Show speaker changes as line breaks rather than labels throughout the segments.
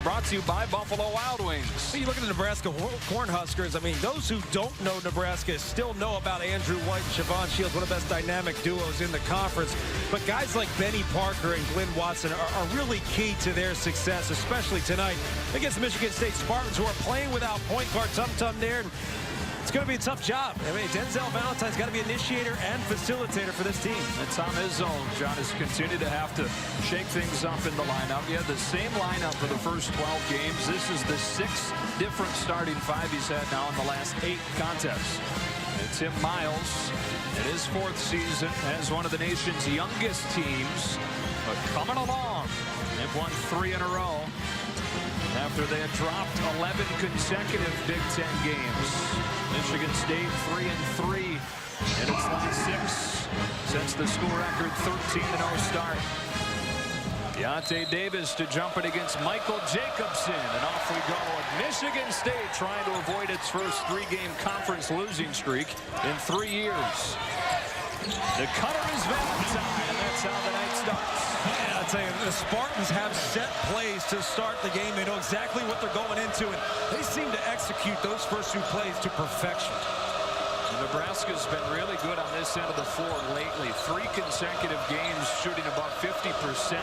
brought to you by Buffalo Wild Wings.
You look at the Nebraska Cornhuskers. I mean, those who don't know Nebraska still know about Andrew White and Siobhan Shields, one of the best dynamic duos in the conference. But guys like Benny Parker and Glenn Watson are really key to their success, especially tonight against the Michigan State Spartans, who are playing without point guard Tum Tum there. It's going to be a tough job. I mean, Denzel Valentine's got to be initiator and facilitator for this team.
And Tom Izzo, John, has continued to have to shake things up in the lineup. He had the same lineup for the first 12 games. This is the 6th different starting 5 he's had now in the last 8 contests. And Tim Miles, in his 4th season, has one of the nation's youngest teams, but coming along. They've won 3 in a row after they had dropped 11 consecutive Big Ten games. Michigan State 3-3 in its last 6 since the school record 13-0 start. Deontay Davis to jump it against Michael Jacobson, and off we go. Michigan State trying to avoid its first 3-game conference losing streak in 3 years. The cutter is Valentine, and that's how the night starts.
Yeah, I'll tell you, the Spartans have set plays to start the game. They know exactly what they're going into, and they seem to execute those first 2 plays to perfection.
Nebraska's been really good on this end of the floor lately. 3 consecutive games shooting above 50%.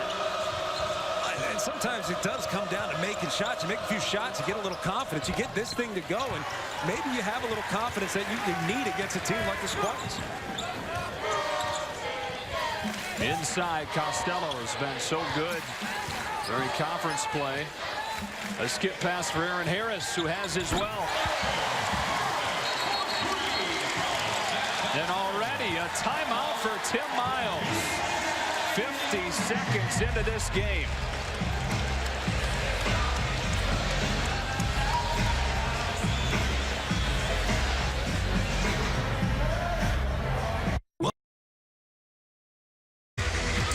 And sometimes it does come down to making shots. You make a few shots, you get a little confidence. You get this thing to go, and maybe you have a little confidence that you need against a team like the Spartans.
Inside, Costello has been so good during conference play. A skip pass for Aaron Harris, who has as well. And already a timeout for Tim Miles. 50 seconds into this game.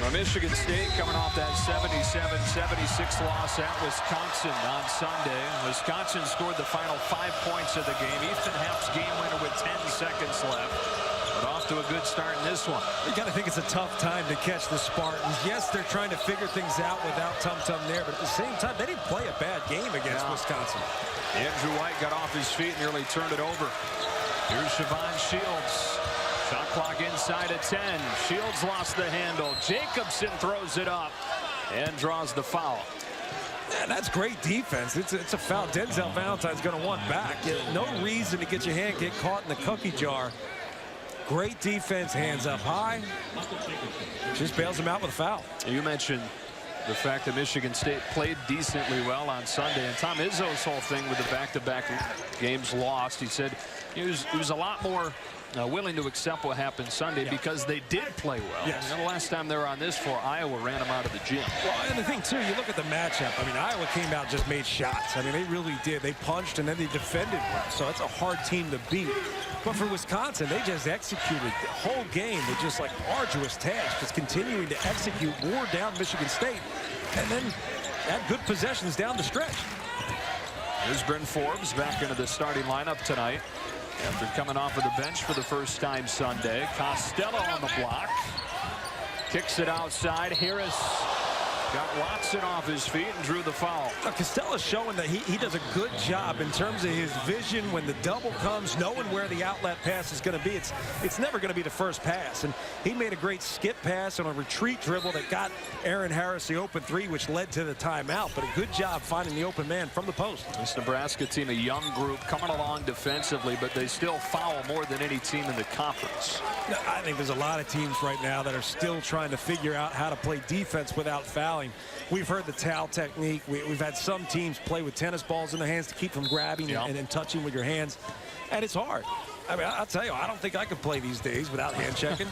Michigan State coming off that 77-76 loss at Wisconsin on Sunday. Wisconsin scored the final 5 points of the game. Ethan Happ's game winner with 10 seconds left. But off to a good start in this one.
You got to think it's a tough time to catch the Spartans. Yes, they're trying to figure things out without Tum Tum there, but at the same time, they didn't play a bad game against Wisconsin.
Andrew White got off his feet and nearly turned it over. Here's Siobhan Shields. Shot clock inside at 10. Shields lost the handle. Jacobson throws it up and draws the foul.
Man, that's great defense. It's a foul. Denzel Valentine's going to want back. No reason to get your hand get caught in the cookie jar. Great defense, hands up high. Just bails him out with a foul.
You mentioned the fact that Michigan State played decently well on Sunday, and Tom Izzo's whole thing with the back-to-back games lost. He said he was a lot more willing to accept what happened Sunday because they did play well.
Yes.
And the last time they were on this floor, Iowa ran them out of the gym.
Well, and the thing, too, you look at the matchup. I mean, Iowa came out and just made shots. I mean, they really did. They punched, and then they defended well. So that's a hard team to beat. But for Wisconsin, they just executed the whole game with just like arduous task, just continuing to execute, wore down Michigan State, and then had good possessions down the stretch.
Here's Bryn Forbes back into the starting lineup tonight after coming off of the bench for the first time Sunday. Costello on the block. Kicks it outside. Harris got Watson off his feet and drew the foul.
Costello's showing that he does a good job in terms of his vision when the double comes, knowing where the outlet pass is going to be. It's never going to be the first pass. And he made a great skip pass on a retreat dribble that got Aaron Harris the open 3, which led to the timeout. But a good job finding the open man from the post.
This Nebraska team, a young group, coming along defensively, but they still foul more than any team in the conference.
I think there's a lot of teams right now that are still trying to figure out how to play defense without fouling. We've heard the towel technique. We've had some teams play with tennis balls in their hands to keep from grabbing and touching with your hands. And it's hard. I mean, I'll tell you, I don't think I could play these days without hand checking.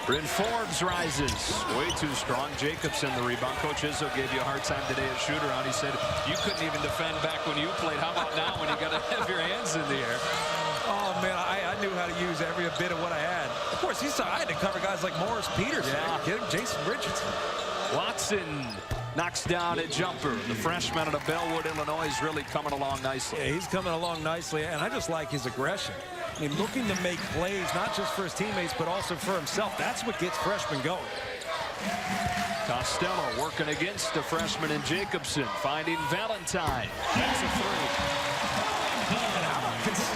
Bryn Forbes rises. Way too strong. Jacobson the rebound. Coach Izzo gave you a hard time today at shoot-around. He said, you couldn't even defend back when you played. How about now when you got to have your hands in the air?
Oh, man, I knew how to use every bit of what I had. Of course, I had to cover guys like Morris Peterson. Yeah. Jason Richardson.
Watson knocks down a jumper. The freshman out of Bellwood, Illinois, is really coming along nicely.
Yeah, he's coming along nicely, and I just like his aggression. I mean, looking to make plays, not just for his teammates, but also for himself. That's what gets freshmen going.
Costello working against the freshman in Jacobson, finding Valentine. That's a three.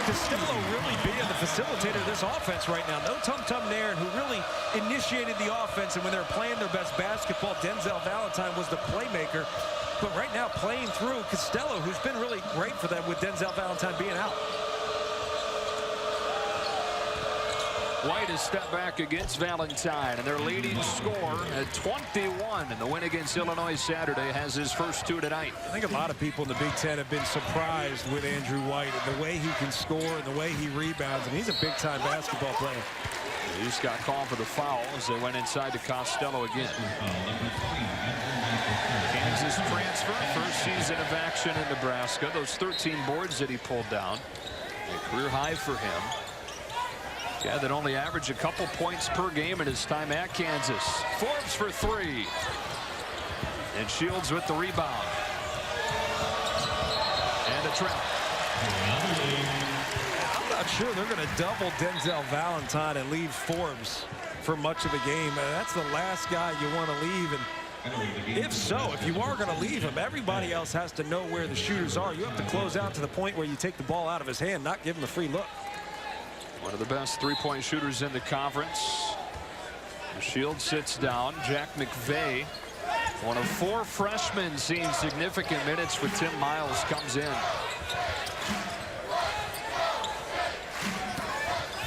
Costello really being the facilitator of this offense right now. No Tum-Tum Nairn, who really initiated the offense, and when they were playing their best basketball, Denzel Valentine was the playmaker. But right now, playing through Costello, who's been really great for them with Denzel Valentine being out.
White has stepped back against Valentine, and their leading scorer at 21 in the win against Illinois Saturday has his first two tonight.
I think a lot of people in the Big Ten have been surprised with Andrew White and the way he can score and the way he rebounds, and he's a big-time basketball player.
He just got called for the foul as they went inside to Costello again. Kansas transfer, first season of action in Nebraska. Those 13 boards that he pulled down, a career high for him. Yeah, that only averaged a couple points per game in his time at Kansas. Forbes for three. And Shields with the rebound. And a trap.
I'm not sure they're going to double Denzel Valentine and leave Forbes for much of the game. That's the last guy you want to leave. And if so, if you are going to leave him, everybody else has to know where the shooters are. You have to close out to the point where you take the ball out of his hand, not give him a free look.
One of the best three-point shooters in the conference. Shields sits down. Jack McVeigh, one of four freshmen seeing significant minutes with Tim Miles, comes in.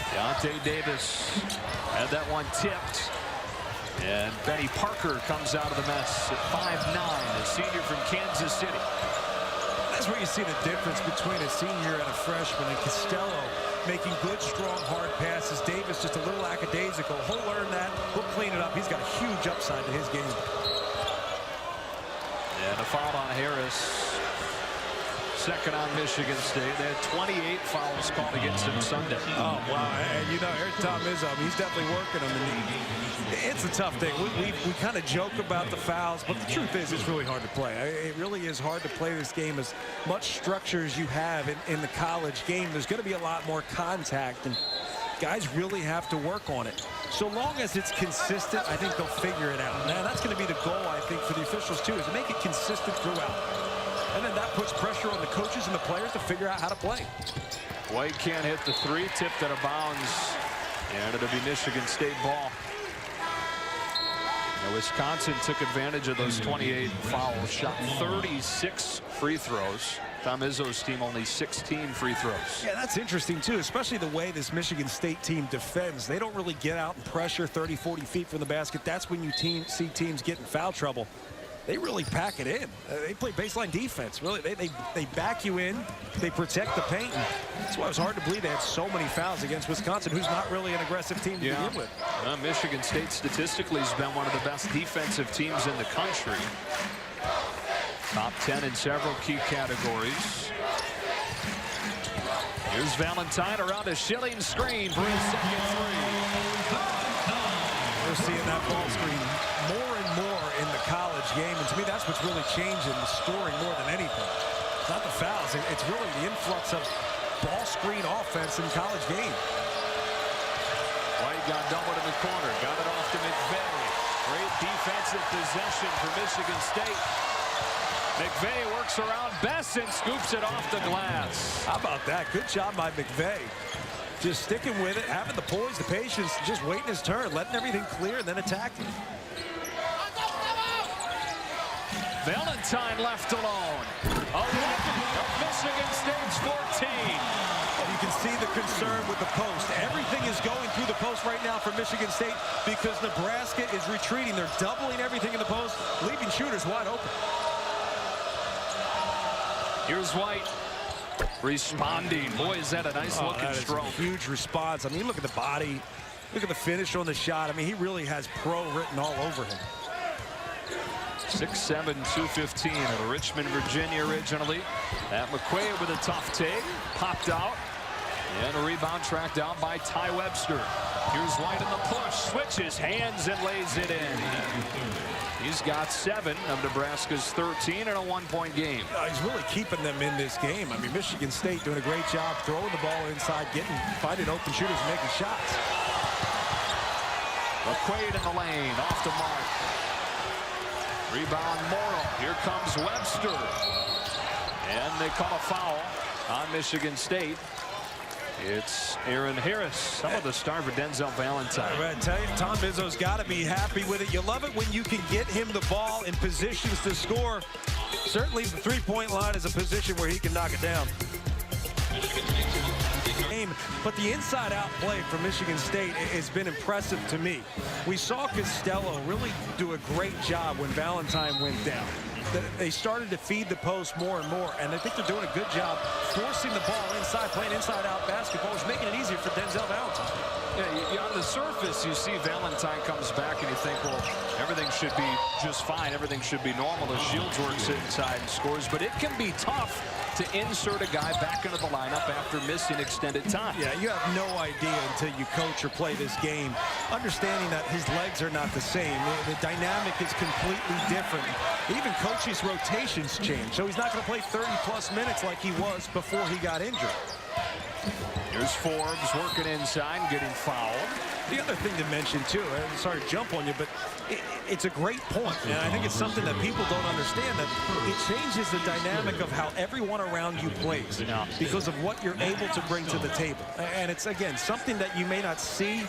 Deontay Davis had that one tipped. And Benny Parker comes out of the mess at 5'9", a senior from Kansas City.
That's where you see the difference between a senior and a freshman. And Costello making good, strong, hard passes. Davis just a little lackadaisical. He'll learn that. He'll clean it up. He's got a huge upside to his game.
And a foul on Harris. Second on Michigan State. They had 28 fouls called against him Sunday.
Oh, wow. And, you know, here's Tom Izzo. He's definitely working them. It's a tough thing. We kind of joke about the fouls, but the truth is it's really hard to play. It really is hard to play this game. As much structure as you have in the college game, there's going to be a lot more contact, and guys really have to work on it. So long as it's consistent, I think they'll figure it out. Now, that's going to be the goal, I think, for the officials, too, is to make it consistent throughout. And then that puts pressure on the coaches and the players to figure out how to play.
White can't hit the three, tipped out of bounds, and it'll be Michigan State ball. Now, Wisconsin took advantage of those 28 fouls, shot 36 free throws. Tom Izzo's team only 16 free throws.
Yeah, that's interesting, too, especially the way this Michigan State team defends. They don't really get out and pressure 30, 40 feet from the basket. That's when you see teams get in foul trouble. They really pack it in. They play baseline defense. Really, they back you in. They protect the paint. That's why it was hard to believe they had so many fouls against Wisconsin, who's not really an aggressive team to begin with.
Michigan State statistically has been one of the best defensive teams in the country. Top 10 in several key categories. Here's Valentine around a Schilling screen for his second three.
We're seeing that ball screen more and more in the college game, and to me that's what's really changing the scoring more than anything. It's not the fouls, it's really the influx of ball screen offense in college game.
White got doubled in the corner, got it off to McVeigh. Great defensive possession for Michigan State. McVeigh works around Bess and scoops it off the glass.
How about that? Good job by McVeigh. Just sticking with it, having the poise, the patience, just waiting his turn, letting everything clear, and then attacking.
Valentine left alone. 11 of Michigan State's 14.
You can see the concern with the post. Everything is going through the post right now for Michigan State because Nebraska is retreating. They're doubling everything in the post, leaving shooters wide open.
Here's White responding. Boy, is that a nice looking stroke.
A huge response. I mean, look at the body. Look at the finish on the shot. I mean, he really has pro written all over him.
6'7", 215 out of Richmond, Virginia originally. At McQuaid with a tough take. Popped out. And a rebound tracked down by Ty Webster. Here's White in the push. Switches hands and lays it in. He's got 7 of Nebraska's 13 in a one-point game.
He's really keeping them in this game. I mean, Michigan State doing a great job throwing the ball inside, finding open shooters and making shots.
McQuaid in the lane, off the mark. Rebound Morrow. Here comes Webster. And they call a foul on Michigan State. It's Aaron Harris, some of the star for Denzel Valentine.
I tell you, Tom Izzo's got to be happy with it. You love it when you can get him the ball in positions to score. Certainly the three-point line is a position where he can knock it down. But the inside-out play from Michigan State has been impressive to me. We saw Costello really do a great job when Valentine went down. They started to feed the post more and more, and I think they're doing a good job forcing the ball inside, playing inside-out basketball, which is making it easier for Denzel Valentine.
Yeah, on the surface, you see Valentine comes back, and you think, well, everything should be just fine. Everything should be normal as Shields works inside and scores. But it can be tough to insert a guy back into the lineup after missing extended time.
Yeah, you have no idea until you coach or play this game, understanding that his legs are not the same. The dynamic is completely different. Even coaches' rotations change, so he's not going to play 30-plus minutes like he was before he got injured.
Here's Forbes working inside, getting fouled.
The other thing to mention, too, I'm sorry to jump on you, but it's a great point, and I think it's something that people don't understand, that it changes the dynamic of how everyone around you plays because of what you're able to bring to the table. And it's, again, something that you may not see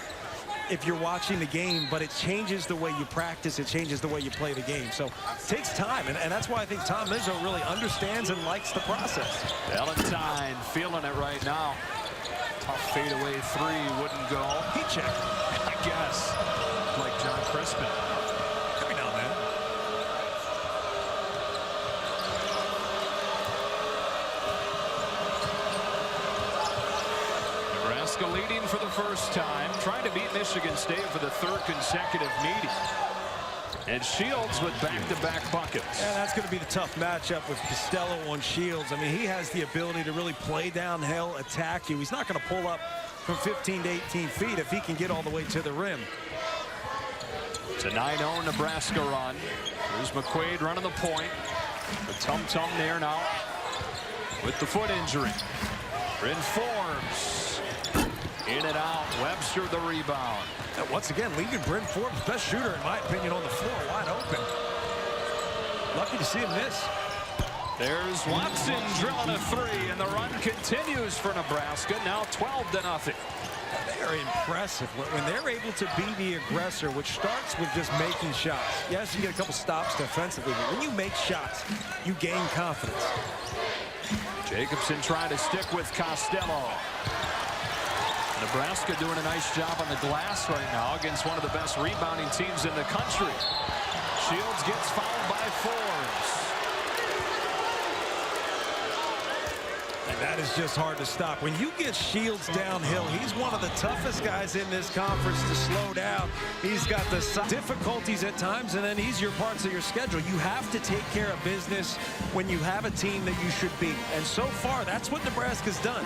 if you're watching the game, but it changes the way you practice. It changes the way you play the game. So it takes time, and that's why I think Tom Izzo really understands and likes the process.
Valentine feeling it right now. Tough fadeaway three, wouldn't go.
He checked,
I guess, like John Crispin.
Every now and then.
Nebraska leading for the first time, trying to beat Michigan State for the third consecutive meeting. And Shields with back-to-back buckets.
And that's going to be the tough matchup with Costello on Shields. I mean, he has the ability to really play downhill, attack you. He's not going to pull up from 15 to 18 feet if he can get all the way to the rim.
It's a 9-0 Nebraska run. Here's McQuaid running the point. The tum-tum there now with the foot injury. Bryn Forbes. In and out. Webster the rebound.
And once again, leaving Bryn Forbes, best shooter, in my opinion, on the floor, wide open. Lucky to see him miss.
There's Watson drilling a three, and the run continues for Nebraska. Now 12-0.
They are impressive when they're able to be the aggressor, which starts with just making shots. Yes, you get a couple stops defensively, but when you make shots, you gain confidence.
Jacobson trying to stick with Costello. Nebraska doing a nice job on the glass right now against one of the best rebounding teams in the country. Shields gets fouled by Forbes.
And that is just hard to stop. When you get Shields downhill, he's one of the toughest guys in this conference to slow down. He's got the difficulties at times, and then easier parts of your schedule. You have to take care of business when you have a team that you should beat. And so far, that's what Nebraska's done.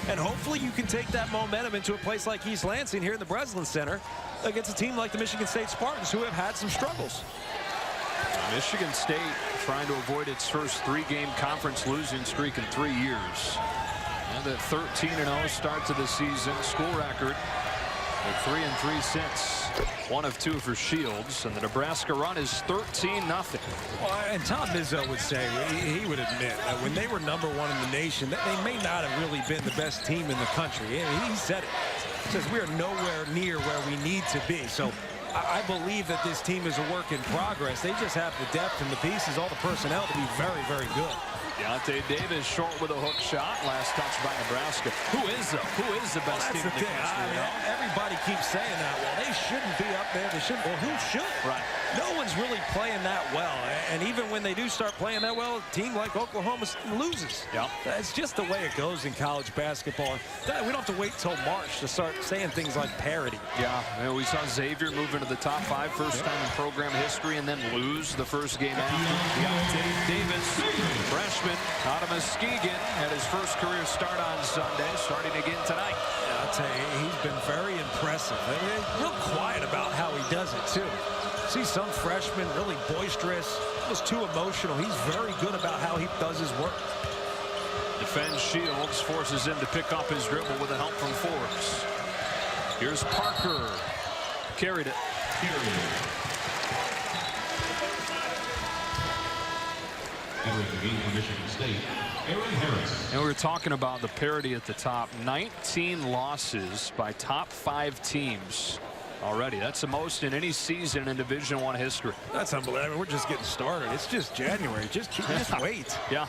And hopefully you can take that momentum into a place like East Lansing here in the Breslin Center against a team like the Michigan State Spartans, who have had some struggles.
Michigan State trying to avoid its first three-game conference losing streak in 3 years. And a 13-0 start to the season. School record. They're 3-3 since. 1 of 2 for Shields, and the Nebraska run is 13-0.
Well, and Tom Izzo would say, he would admit that when they were #1 in the nation, that they may not have really been the best team in the country. And he said it. He says we are nowhere near where we need to be. So I believe that this team is a work in progress. They just have the depth and the pieces, all the personnel to be very, very good.
Deontay Davis short with a hook shot. Last touch by Nebraska. Who is the best team in the country?
Everybody keeps saying that. Well, they shouldn't be up there. They shouldn't. Well, who should?
Right.
No one's really playing that well. And even when they do start playing that well, a team like Oklahoma loses.
Yeah.
It's just the way it goes in college basketball. We don't have to wait till March to start saying things like parity.
Yeah. We saw Xavier move into the top 5 first time in program history and then lose the first game after. Deontay Davis, freshman out of Muskegon, had his first career start on Sunday, starting again tonight.
Yeah, I'll tell you, he's been very impressive. He's real quiet about how he does it, too. See some freshmen really boisterous, almost too emotional. He's very good about how he does his work.
Defends Shields, forces him to pick up his dribble with the help from Forbes. Here's Parker. Carried it. And we were talking about the parity at the top. 19 losses by top 5 teams already. That's the most in any season in Division I history.
That's unbelievable. We're just getting started. It's just January. Just wait.
Yeah.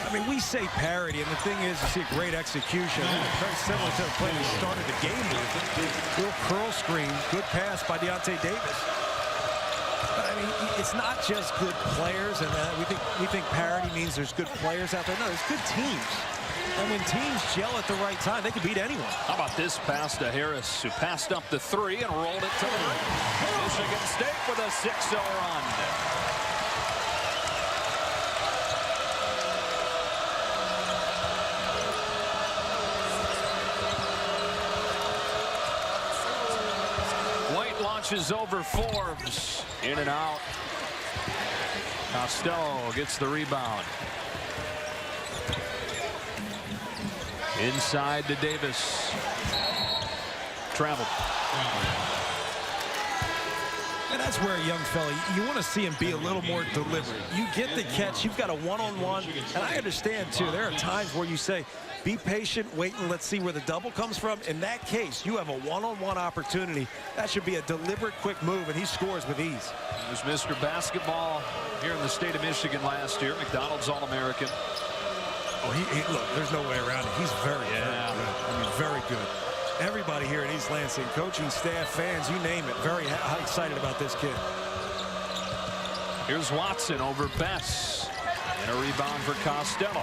I mean, we say parity, and the thing is, you see a great execution. Very similar to the play we started the game with. Little curl screen, good pass by Deontay Davis. But I mean, it's not just good players, and we think parity means there's good players out there. No, there's good teams. And when teams gel at the right time, they can beat anyone.
How about this pass to Harris, who passed up the 3 and rolled it to the rim. Michigan State with a 6-0 run. White launches over Forbes. In and out. Costello gets the rebound. Inside to Davis. Traveled.
And that's where a young fella, you want to see him be a little more deliberate. You get the catch, you've got a one-on-one, and I understand, too, there are times where you say, be patient, wait, and let's see where the double comes from. In that case, you have a one-on-one opportunity. That should be a deliberate, quick move, and he scores with ease.
He was Mr. Basketball here in the state of Michigan last year. McDonald's All-American.
Oh, look, there's no way around it. He's very good. I mean, very good. Everybody here at East Lansing, coaching staff, fans, you name it, very excited about this kid.
Here's Watson over Bess. And a rebound for Costello.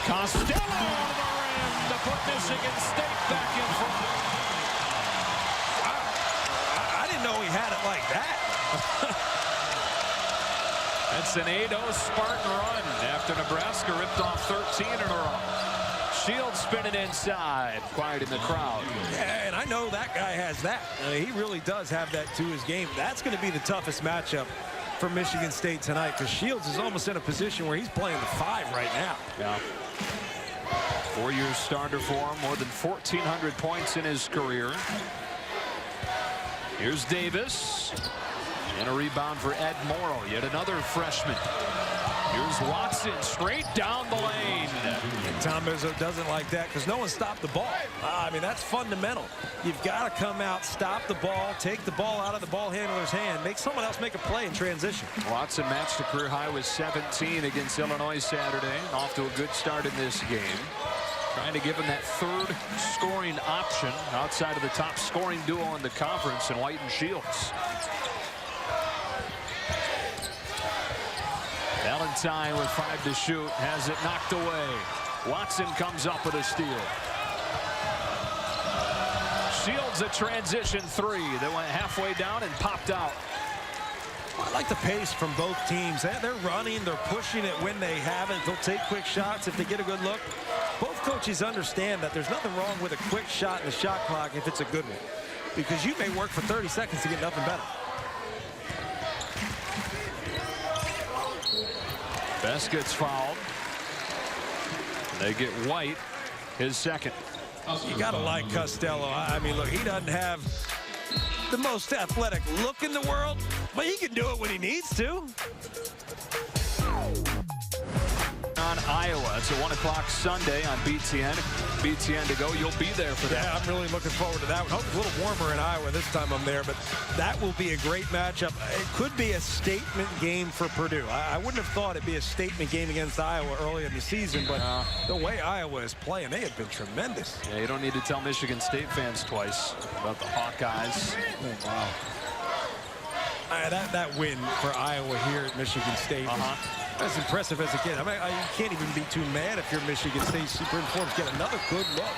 Costello on the rim to put Michigan State back in front.
Wow. I didn't know he had it like that.
That's an 8-0 Spartan run after Nebraska ripped off 13 in a row. Shields spinning inside, quiet in the crowd.
Yeah, and I know that guy has that. I mean, he really does have that to his game. That's going to be the toughest matchup for Michigan State tonight, because Shields is almost in a position where he's playing the 5 right now.
Yeah. 4-year starter for him, more than 1,400 points in his career. Here's Davis. And a rebound for Ed Morrow, yet another freshman. Here's Watson straight down the lane.
And Tom Izzo doesn't like that because no one stopped the ball. I mean, that's fundamental. You've got to come out, stop the ball, take the ball out of the ball handler's hand, make someone else make a play in transition.
Watson matched a career high with 17 against Illinois Saturday. Off to a good start in this game. Trying to give him that third scoring option outside of the top scoring duo in the conference in White and Shields. Valentine with 5 to shoot, has it knocked away. Watson comes up with a steal. Shields a transition 3 that went halfway down and popped out.
I like the pace from both teams. They're running, they're pushing it when they have it. They'll take quick shots if they get a good look. Both coaches understand that there's nothing wrong with a quick shot in the shot clock if it's a good one, because you may work for 30 seconds to get nothing better.
Best gets fouled. They get White, his second.
You got to like Costello. I mean, look, he doesn't have the most athletic look in the world, but he can do it when he needs to.
On Iowa, it's a 1 o'clock Sunday on BTN. BTN to go. You'll be there for that.
Yeah, I'm really looking forward to that one. Hope it's a little warmer in Iowa this time I'm there, but that will be a great matchup. It could be a statement game for Purdue. I wouldn't have thought it'd be a statement game against Iowa early in the season, but the way Iowa is playing, they have been tremendous.
Yeah, you don't need to tell Michigan State fans twice about the Hawkeyes.
Oh, wow. That win for Iowa here at Michigan State. That's impressive as a kid. I mean, you can't even be too mad if you're Michigan State Superintendent. Get another good look.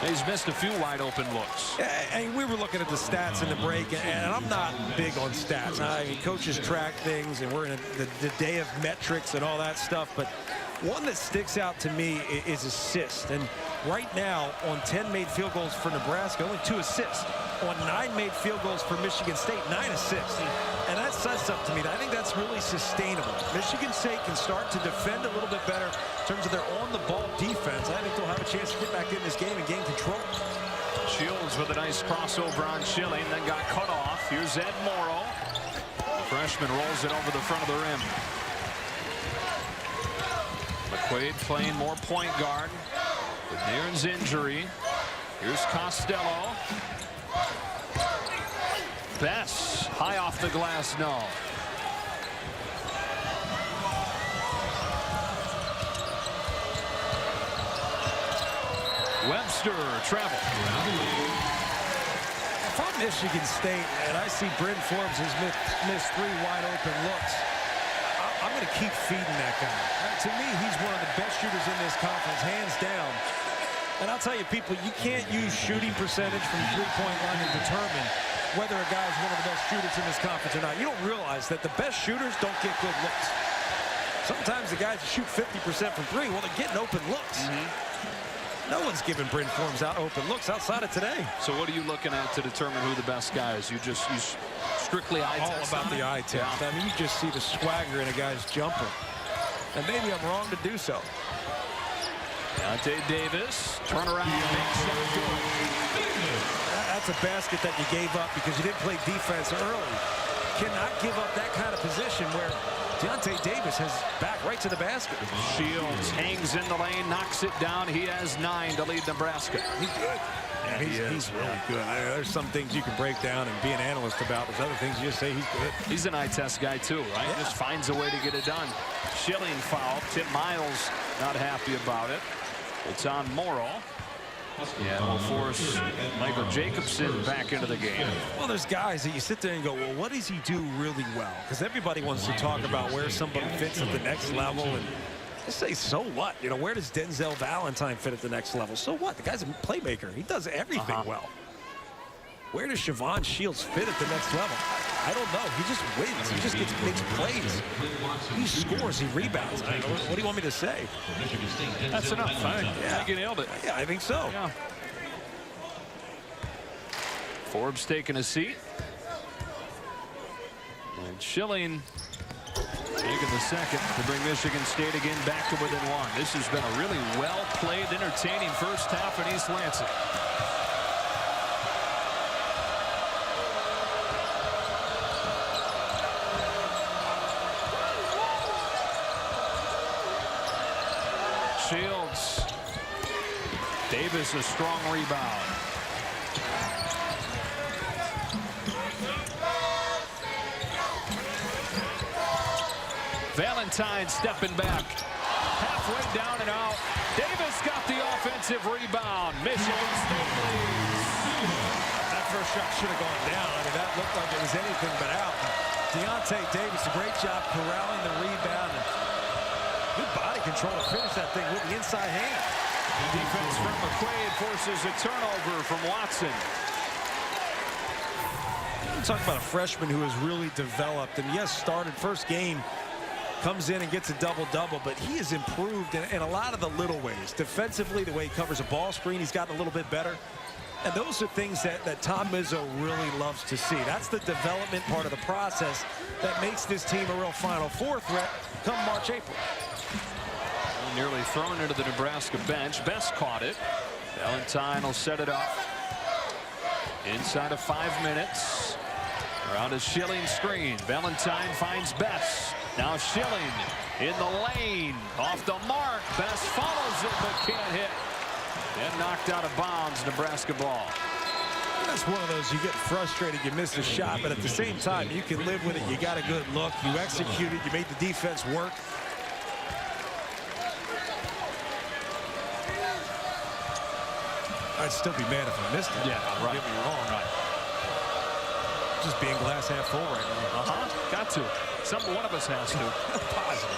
He's missed a few wide open looks.
And we were looking at the stats in the break, and I'm not big on stats. I mean, coaches track things, and we're in the day of metrics and all that stuff. But one that sticks out to me is assists. And right now, on 10 made field goals for Nebraska, only 2 assists. On 9 made field goals for Michigan State, 9 assists. And that says something to me. I think that's really sustainable. Michigan State can start to defend a little bit better in terms of their on-the-ball defense. I think they'll have a chance to get back in this game and gain control.
Shields with a nice crossover on Schilling, then got cut off. Here's Ed Morrow. The freshman rolls it over the front of the rim. McQuaid playing more point guard with Nairn's injury. Here's Costello. Bess high off the glass, no. Webster travel.
If I'm Michigan State and I see Bryn Forbes has missed 3 wide open looks, I'm going to keep feeding that guy. To me, he's one of the best shooters in this conference, hands down. And I'll tell you, people, you can't use shooting percentage from three-point line to determine whether a guy is one of the best shooters in this conference or not. You don't realize that the best shooters don't get good looks. Sometimes the guys shoot 50% from 3. Well, they're getting open looks. No one's giving Bryn Forbes out open looks outside of today.
So what are you looking at to determine who the best guy is? You strictly eye test?
All about the eye test. Yeah. I mean, you just see the swagger in a guy's jumper. And maybe I'm wrong to do so.
Deontay Davis, turn around and make shot good.
That's a basket that you gave up because you didn't play defense early. Cannot give up that kind of position where Deontay Davis has back right to the basket.
Shields hangs in the lane, knocks it down. He has 9 to lead Nebraska.
He's good. Yeah, he's really good. There's some things you can break down and be an analyst about. There's other things you just say he's good.
He's an eye test guy too, right? Yeah. Just finds a way to get it done. Schilling foul. Tip Miles not happy about it. It's on Morrow. Yeah, will force Michael Jacobson back into the game.
Well, there's guys that you sit there and go, well, what does he do really well? Because everybody wants to talk about where somebody fits at the next level. And just say, so what? You know, where does Denzel Valentine fit at the next level? So what? The guy's a playmaker. He does everything well. Where does Siobhan Shields fit at the next level? I don't know. He just wins. He just makes plays. He scores. He rebounds. What do you want me to say?
That's enough. I think you nailed it.
Yeah, I think so.
Yeah. Forbes taking a seat. And Schilling taking the second to bring Michigan State again back to within 1. This has been a really well-played, entertaining first half in East Lansing. Shields. Davis a strong rebound. Valentine stepping back. Halfway down and out. Davis got the offensive rebound. Michigan State leads.
That first shot should have gone down. I mean, that looked like it was anything but out. Deontay Davis, a great job corralling the rebound. Good body control to finish that thing with the inside hand.
Defense from McQuaid forces a turnover from Watson.
We're talking about a freshman who has really developed and yes, started first game, comes in and gets a double-double, but he has improved in a lot of the little ways. Defensively, the way he covers a ball screen, he's gotten a little bit better. And those are things that Tom Izzo really loves to see. That's the development part of the process that makes this team a real Final Four threat come March, April.
Nearly thrown into the Nebraska bench. Bess caught it. Valentine will set it up. Inside of 5 minutes. Around a Schilling screen. Valentine finds Bess. Now Schilling in the lane. Off the mark. Bess follows it but can't hit. And knocked out of bounds. Nebraska ball.
That's one of those, you get frustrated, you miss a shot, but at the same time, you can live with it. You got a good look. You executed. You made the defense work. I'd still be mad if I missed it.
Yeah, right.
Don't get me wrong.
Right.
Just being glass half full right now.
Got to. One of us has to.
Positive.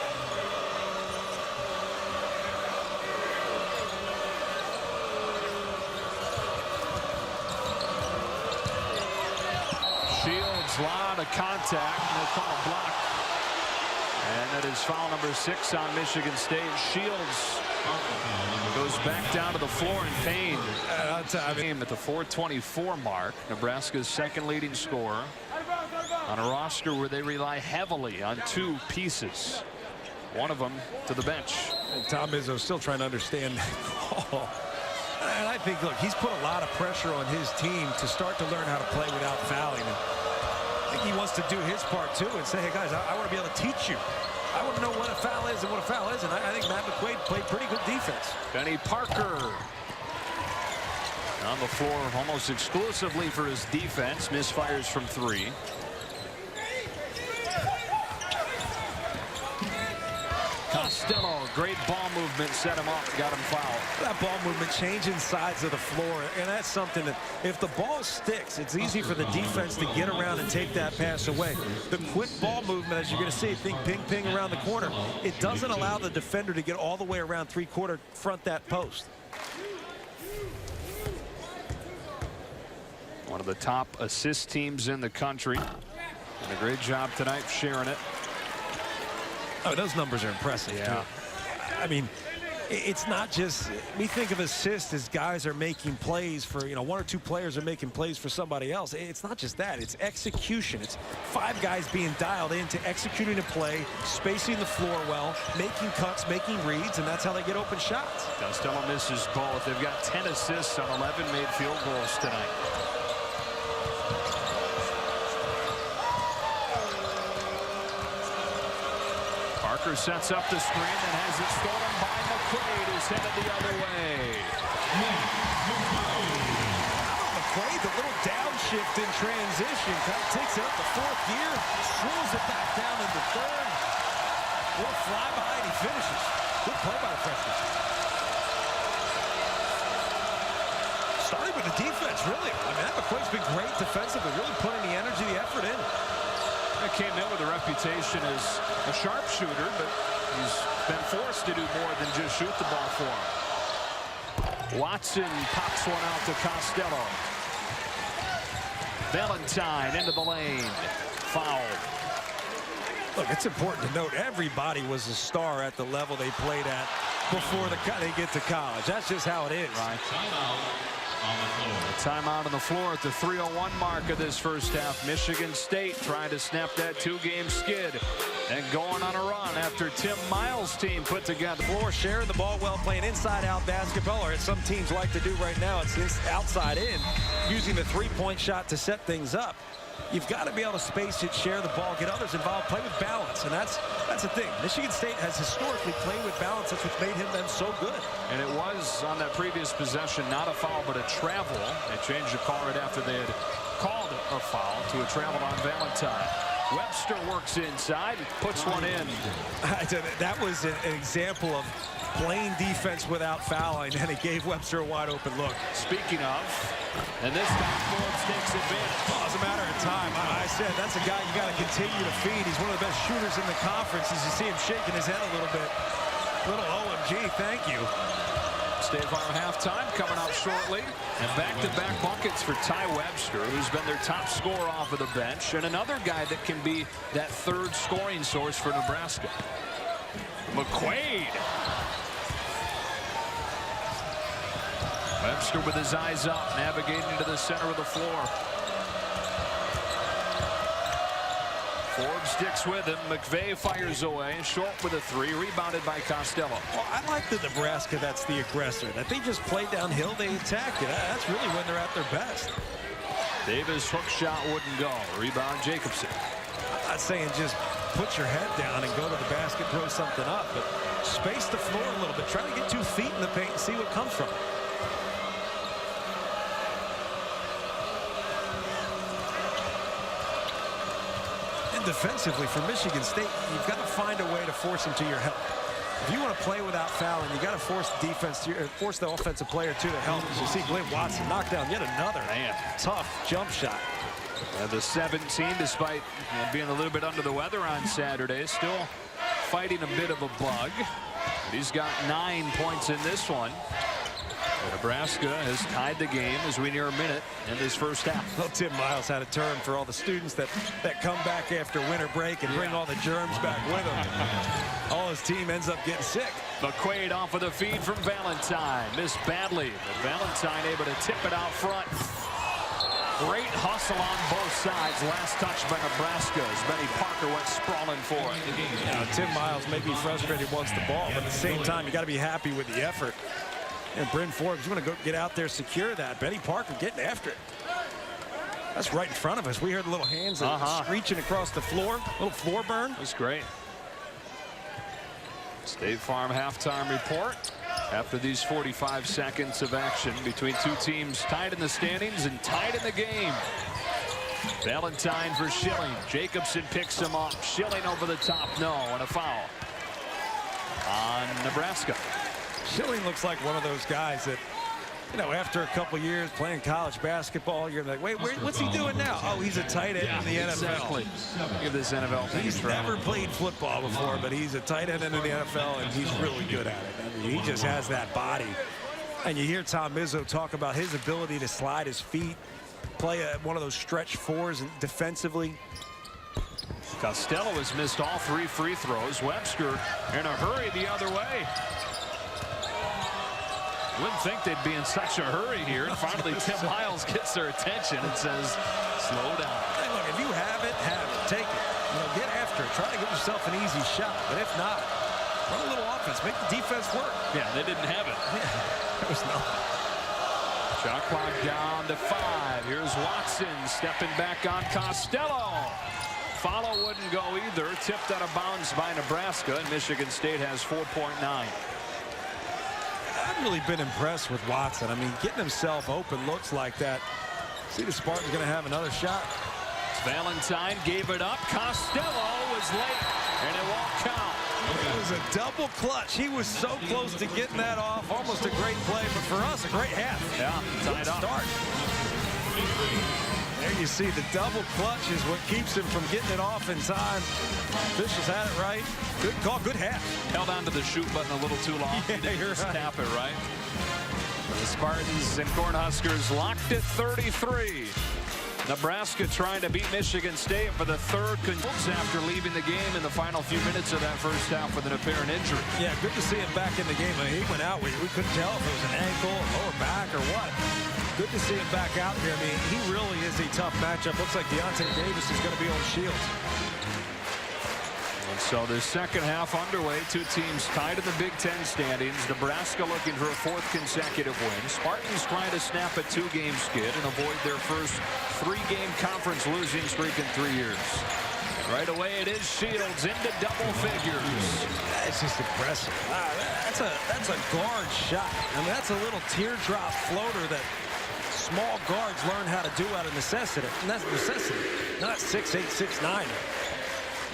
Shields, lot of contact. They'll call a block. And that is foul number 6 on Michigan State. Shields goes back down to the floor in pain. At the 4:24 mark, Nebraska's second leading scorer on a roster where they rely heavily on 2 pieces. One of them to the bench.
And Tom Izzo still trying to understand that call. And I think, look, he's put a lot of pressure on his team to start to learn how to play without fouling. And think he wants to do his part, too, and say, hey, guys, I want to be able to teach you. I want to know what a foul is and what a foul isn't. I think Matt McQuaid played pretty good defense.
Benny Parker on the floor almost exclusively for his defense. Misfires from 3. Costello, great ball movement, set him off, got him fouled.
That ball movement changing sides of the floor, and that's something that if the ball sticks, it's easy for the defense to get around and take that pass away. The quick ball movement, as you're going to see, think ping around the corner, it doesn't allow the defender to get all the way around three-quarter front that post.
One of the top assist teams in the country. Did a great job tonight sharing it.
Oh, those numbers are impressive.
Yeah.
Too. I mean, it's not just, we think of assists as guys are making plays for, you know, 1 or 2 players are making plays for somebody else. It's not just that. It's execution. It's 5 guys being dialed into executing a play, spacing the floor well, making cuts, making reads, and that's how they get open shots.
Costello misses both. They've got 10 assists on 11 made field goals tonight. Parker sets up the screen and has it stolen by McQuaid, who's headed the other way.
McQuaid, the little downshift in transition, kind of takes it up to 4th gear, swirls it back down into 3rd. Little fly behind, he finishes. Good play by the freshman. Starting with the defense, really. I mean, McQuaid's been great defensively, really putting the energy, the effort in.
He came in with a reputation as a sharpshooter, but he's been forced to do more than just shoot the ball for him. Watson pops one out to Costello. Valentine into the lane. Foul.
Look, it's important to note everybody was a star at the level they played at before they get to college. That's just how it is.
Right. Timeout on the floor at the 3:01 mark of this first half. Michigan State trying to snap that 2-game skid and going on a run after Tim Miles' team put together.
Floor sharing the ball well, playing inside-out basketball, or as some teams like to do right now, it's outside in, using the three-point shot to set things up. You've got to be able to space it, share the ball, get others involved, play with balance, and that's the thing. Michigan State has historically played with balance. That's what's made them so good.
And it was on that previous possession, not a foul, but a travel. They changed the call right after they had called a foul to a travel on Valentine. Webster works inside, puts one in.
That was an example of playing defense without fouling, and it gave Webster a wide open look.
Speaking of, and this time Forbes takes advantage.
Well, it's a matter of time. I said that's a guy you got to continue to feed. He's one of the best shooters in the conference. As you see him shaking his head a little bit. Little OMG, thank you.
State Farm halftime coming up shortly. And back-to-back buckets for Ty Webster, who's been their top scorer off of the bench. And another guy that can be that 3rd scoring source for Nebraska. McQuaid. Webster with his eyes up, navigating to the center of the floor. Forbes sticks with him. McVeigh fires away. Short with a 3, rebounded by Costello.
Well, I like the Nebraska that's the aggressor. That they just play downhill, they attack it. That's really when they're at their best.
Davis' hook shot wouldn't go. Rebound Jacobson.
I'm not saying just put your head down and go to the basket, throw something up, but space the floor a little bit. Try to get 2 feet in the paint and see what comes from it. Defensively for Michigan State, you've got to find a way to force them to your help. If you want to play without fouling, you got to force the defense to force the offensive player to help. As you see, Glenn Watson knocked down yet another tough jump shot.
The 17, despite being a little bit under the weather on Saturday, still fighting a bit of a bug. But he's got 9 points in this one. Nebraska has tied the game as we near a minute in this first half.
Well, Tim Miles had a term for all the students that come back after winter break and bring all the germs back with them. All his team ends up getting sick.
McQuaid off of the feed from Valentine. Missed badly, but Valentine able to tip it out front. Great hustle on both sides. Last touch by Nebraska as Benny Parker went sprawling for it.
Now, Tim Miles may be frustrated once the ball, but at the same time, you got to be happy with the effort. And Bryn Forbes is going to go get out there, secure that. Benny Parker getting after it. That's right in front of us. We heard the little hands screeching across the floor. Little floor burn.
That's great. State Farm halftime report after these 45 seconds of action between two teams tied in the standings and tied in the game. Valentine for Schilling. Jacobson picks him up. Schilling over the top. No, and a foul on Nebraska.
Schilling looks like one of those guys that, you know, after a couple years playing college basketball, you're like, wait, what's he doing now? Oh, he's a tight end in the NFL.
Exactly. Look at this NFL thing.
He's never played football before, but he's a tight end in the NFL, and he's really good at it. I mean, he just has that body. And you hear Tom Izzo talk about his ability to slide his feet, play one of those stretch fours defensively.
Costello has missed all 3 free throws. Webster in a hurry the other way. Wouldn't think they'd be in such a hurry here. And finally, Tim Miles gets their attention and says, slow down.
Hey, look, if you have it, take it. You know, get after it. Try to get yourself an easy shot. But if not, run a little offense. Make the defense work.
Yeah, they didn't have it.
Yeah, it was nothing.
Shot clock down to 5. Here's Watson stepping back on Costello. Follow wouldn't go either. Tipped out of bounds by Nebraska, and Michigan State has 4.9.
I've really been impressed with Watson. I mean, getting himself open looks like that. See, the Spartans going to have another shot.
Valentine gave it up. Costello was late, and it won't count.
It was a double clutch. He was so close to getting that off. Almost a great play, but for us, a great half.
Yeah, tied up.
Start. There you see the double clutch is what keeps him from getting it off in time. Officials had it right. Good call, good half.
Held on to the shoot button a little too long.
Yeah, you're right.
Snap it right. The Spartans and Cornhuskers locked at 33. Nebraska trying to beat Michigan State for the third after leaving the game in the final few minutes of that first half with an apparent injury.
Yeah, good to see him back in the game. I mean, he went out. We couldn't tell if it was an ankle, lower back, or what. Good to see him back out here. I mean, he really is a tough matchup. Looks like Deontay Davis is going to be on Shields.
And so the second half underway. Two teams tied in the Big Ten standings. Nebraska looking for a 4th consecutive win. Spartans trying to snap a 2-game skid and avoid their first 3-game conference losing streak in 3 years. Right away it is Shields into double figures.
That's just impressive. That's a guard shot. I mean, that's a little teardrop floater that small guards learn how to do out of necessity. And that's necessity. Not 6'8", 6'9".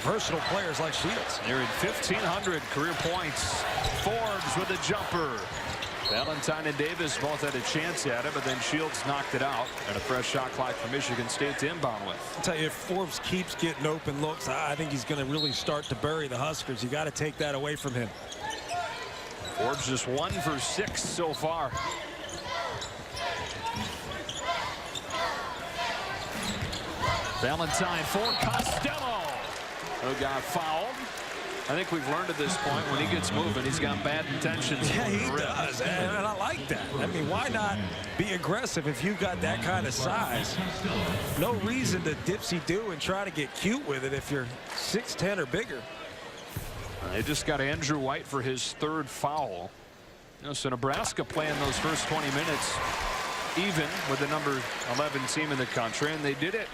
Versatile players like Shields.
Nearing 1,500 career points. Forbes with a jumper. Valentine and Davis both had a chance at it, but then Shields knocked it out. And a fresh shot clock for Michigan State to inbound with.
I'll tell you, if Forbes keeps getting open looks, I think he's going to really start to bury the Huskers. You got to take that away from him.
Forbes just 1 for 6 so far. Valentine for Costello, who got fouled. I think we've learned at this point when he gets moving, he's got bad intentions.
Yeah, he does, and I like that. I mean, why not be aggressive if you've got that kind of size? No reason to dipsy-do and try to get cute with it if you're 6'10" or bigger.
They just got Andrew White for his 3rd foul. You know, so Nebraska playing those first 20 minutes even with the number 11 team in the country, and they did it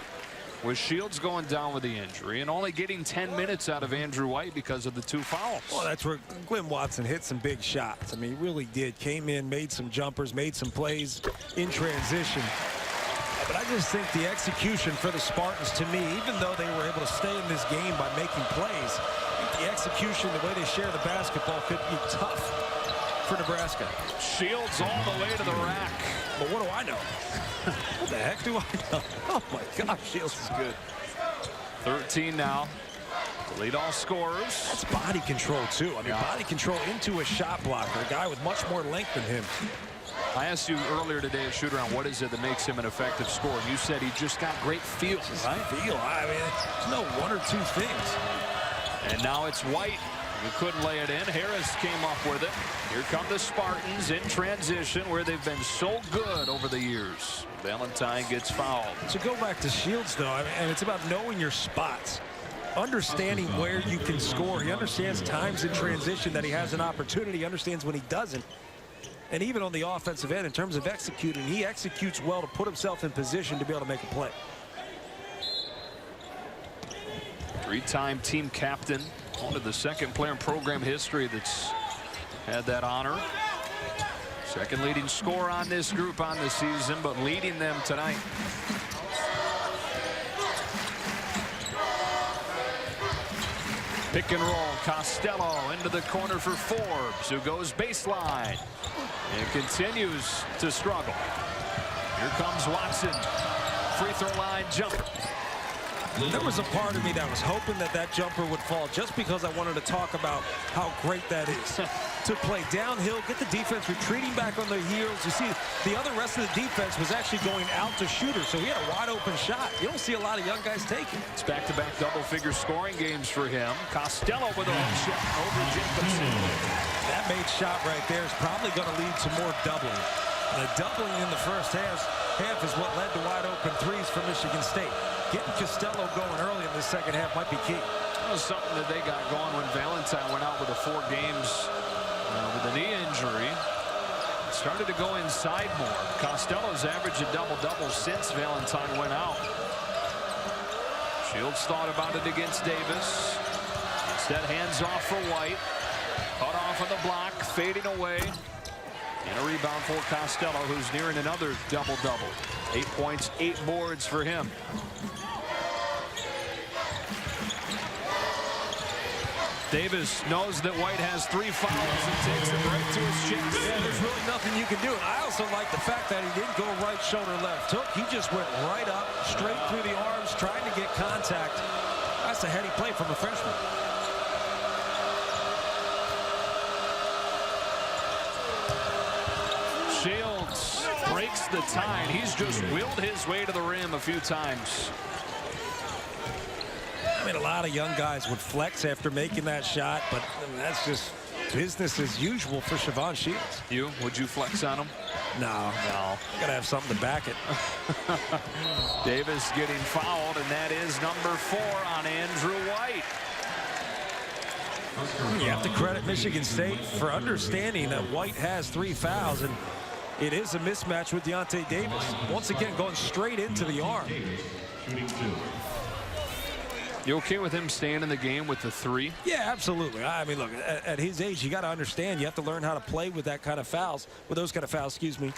with Shields going down with the injury and only getting 10 minutes out of Andrew White because of the 2 fouls.
Well, that's where Glenn Watson hit some big shots. I mean, he really did. Came in, made some jumpers, made some plays in transition. But I just think the execution for the Spartans, to me, even though they were able to stay in this game by making plays, I think the execution, the way they share the basketball, could be tough for Nebraska.
Shields all the way to the rack.
But what do I know? What the heck do I know? Oh, my God, Shields is good.
13 now to lead all scorers.
That's body control, too. I mean, body control into a shot blocker, a guy with much more length than him.
I asked you earlier today at shoot-around, what is it that makes him an effective scorer? You said he just got great feel, right?
Feel. I mean, there's no 1 or 2 things.
And now it's White. He couldn't lay it in. Harris came up with it. Here come the Spartans in transition, where they've been so good over the years. Valentine gets fouled.
So go back to Shields, though, and it's about knowing your spots, understanding where you can score. He understands times in transition that he has an opportunity. He understands when he doesn't. And even on the offensive end, in terms of executing, he executes well to put himself in position to be able to make a play.
Three-time team captain. One of the second player in program history that's had that honor. Second leading scorer on this group on the season, but leading them tonight. Pick and roll. Costello into the corner for Forbes, who goes baseline and continues to struggle. Here comes Watson. Free throw line jumper.
There was a part of me that was hoping that that jumper would fall just because I wanted to talk about how great that is. To play downhill, get the defense retreating back on their heels. You see, the rest of the defense was actually going out to shooter, so he had a wide open shot. You don't see a lot of young guys take it.
It's back-to-back double-figure scoring games for him. Costello with a hook shot over Jacobson.
That made shot right there is probably going to lead to more doubling. The doubling in the first half is what led to wide open threes for Michigan State. Getting Costello going early in the second half might be key.
That was something that they got going when Valentine went out with the 4 games with a knee injury. It started to go inside more. Costello's averaged a double-double since Valentine went out. Shields thought about it against Davis. Instead, hands off for White. Cut off on the block, fading away. And a rebound for Costello, who's nearing another double-double. 8 points, 8 boards for him. Davis knows that White has 3 fouls and takes it right to his chest.
Yeah, there's really nothing you can do. And I also like the fact that he didn't go right shoulder left hook. He just went right up, straight through the arms, trying to get contact. That's a heady play from a freshman.
Shields breaks the tide. He's just willed his way to the rim a few times.
I mean, a lot of young guys would flex after making that shot, but that's just business as usual for Siobhan Shields.
Would you flex on him?
No. You gotta have something to back it.
Davis getting fouled, and that is number 4 on Andrew White.
You have to credit Michigan State for understanding that White has 3 fouls, and it is a mismatch with Deontay Davis. Once again, going straight into the arm.
You okay with him staying in the game with the 3?
Yeah, absolutely. I mean, look, at his age, you got to understand you have to learn how to play with that kind of fouls, with those kind of fouls, excuse me.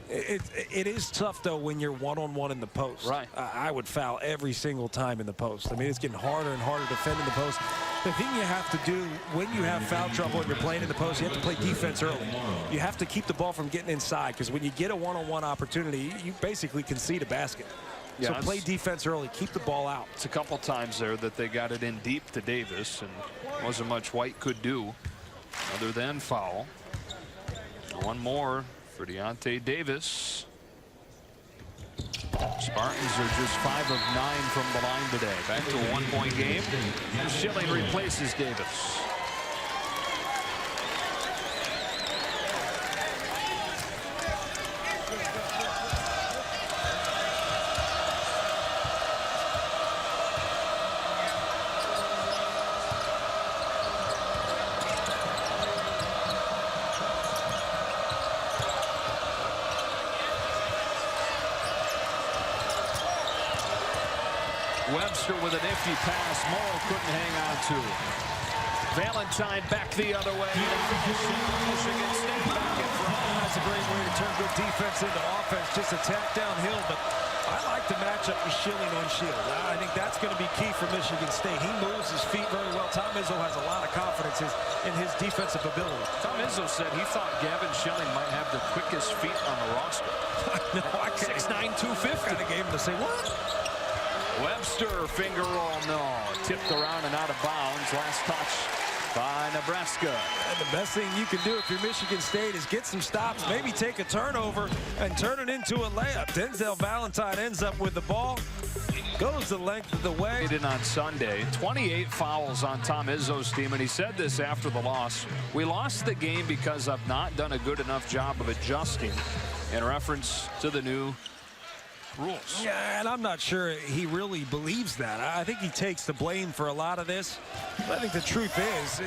It is tough, though, when you're one-on-one in the post.
Right.
I would foul every single time in the post. I mean, it's getting harder and harder defending the post. The thing you have to do when you have foul trouble and you're playing in the post, you have to play defense early. You have to keep the ball from getting inside, because when you get a one-on-one opportunity, you basically concede a basket. Yeah, so play defense early. Keep the ball out.
It's a couple times there that they got it in deep to Davis, and wasn't much White could do other than foul. One more for Deontay Davis. Spartans are just 5 of 9 from the line today. Back to a 1-point game. Schilling replaces Davis. Webster with an iffy pass. Morrow couldn't hang on to. Valentine back the other way. Michigan State back in front.
That's a great way to turn good defense into offense. Just attack downhill, but I like the matchup with Schilling on Shield. I think that's going to be key for Michigan State. He moves his feet very well. Tom Izzo has a lot of confidence in his defensive ability.
Tom Izzo said he thought Gavin Schilling might have the quickest feet on the roster.
No, I can't.
6'9", 250.
Kind of gave him to say, what?
Webster, finger roll, no. Tipped around and out of bounds. Last touch by Nebraska.
And the best thing you can do if you're Michigan State is get some stops, maybe take a turnover and turn it into a layup. Denzel Valentine ends up with the ball, goes the length of the way.
He did on Sunday. 28 fouls on Tom Izzo's team, and he said this after the loss. We lost the game because I've not done a good enough job of adjusting, in reference to the new rules.
Yeah, and I'm not sure he really believes that. I think he takes the blame for a lot of this. But I think the truth is,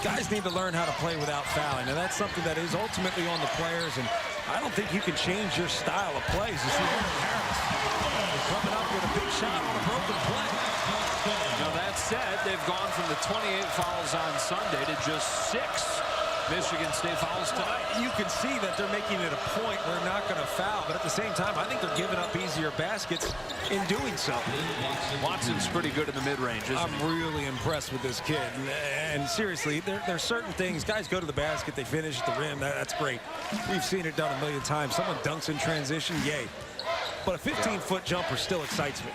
guys need to learn how to play without fouling, and that's something that is ultimately on the players, and I don't think you can change your style of plays. You see Harris coming up with a big shot on a broken play.
Now, that said, they've gone from the 28 fouls on Sunday to just 6 Michigan State fouls tonight.
You can see that they're making it a point where they're not going to foul, but at the same time, I think they're giving up easier baskets in doing so.
Watson's pretty good in the mid-range, isn't he?
I'm really impressed with this kid. And seriously, there's certain things. Guys go to the basket, they finish at the rim. That's great. We've seen it done a million times. Someone dunks in transition, yay. But a 15-foot jumper still excites me.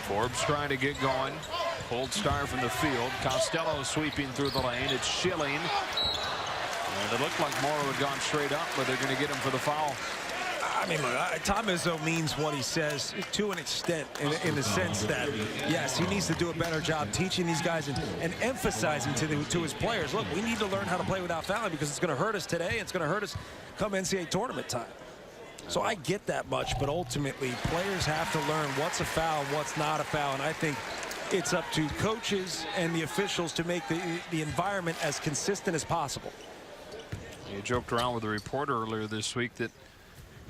Forbes trying to get going. Cold start from the field. Costello sweeping through the lane. It's Schilling. And it looked like Morrow had gone straight up, but they're going to get him for the foul.
I mean, look, Tom Izzo means what he says to an extent, in the sense that, yes, he needs to do a better job teaching these guys and emphasizing to his players, look, we need to learn how to play without fouling because it's going to hurt us today. It's going to hurt us come NCAA tournament time. So I get that much, but ultimately, players have to learn what's a foul and what's not a foul, and I think it's up to coaches and the officials to make the environment as consistent as possible.
He joked around with a reporter earlier this week that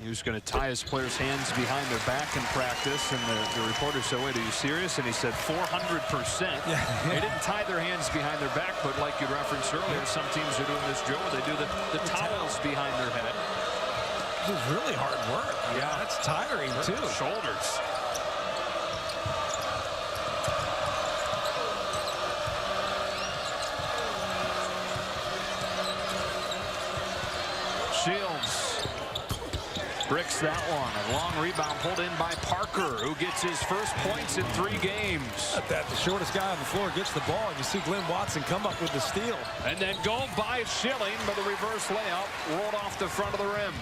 he was going to tie his players' hands behind their back in practice, and the reporter said, wait, are you serious? And he said 400%.
Yeah.
They didn't tie their hands behind their back, but like you referenced earlier, some teams are doing this, Joe, where they do the towels behind their head.
This is really hard work. Yeah, that's tiring, too.
Shoulders. Shields bricks that one. A long rebound pulled in by Parker, who gets his first points in 3 games.
That the shortest guy on the floor gets the ball, and you see Glenn Watson come up with the steal.
And then go by Schilling, but the reverse layup rolled off the front of the rim.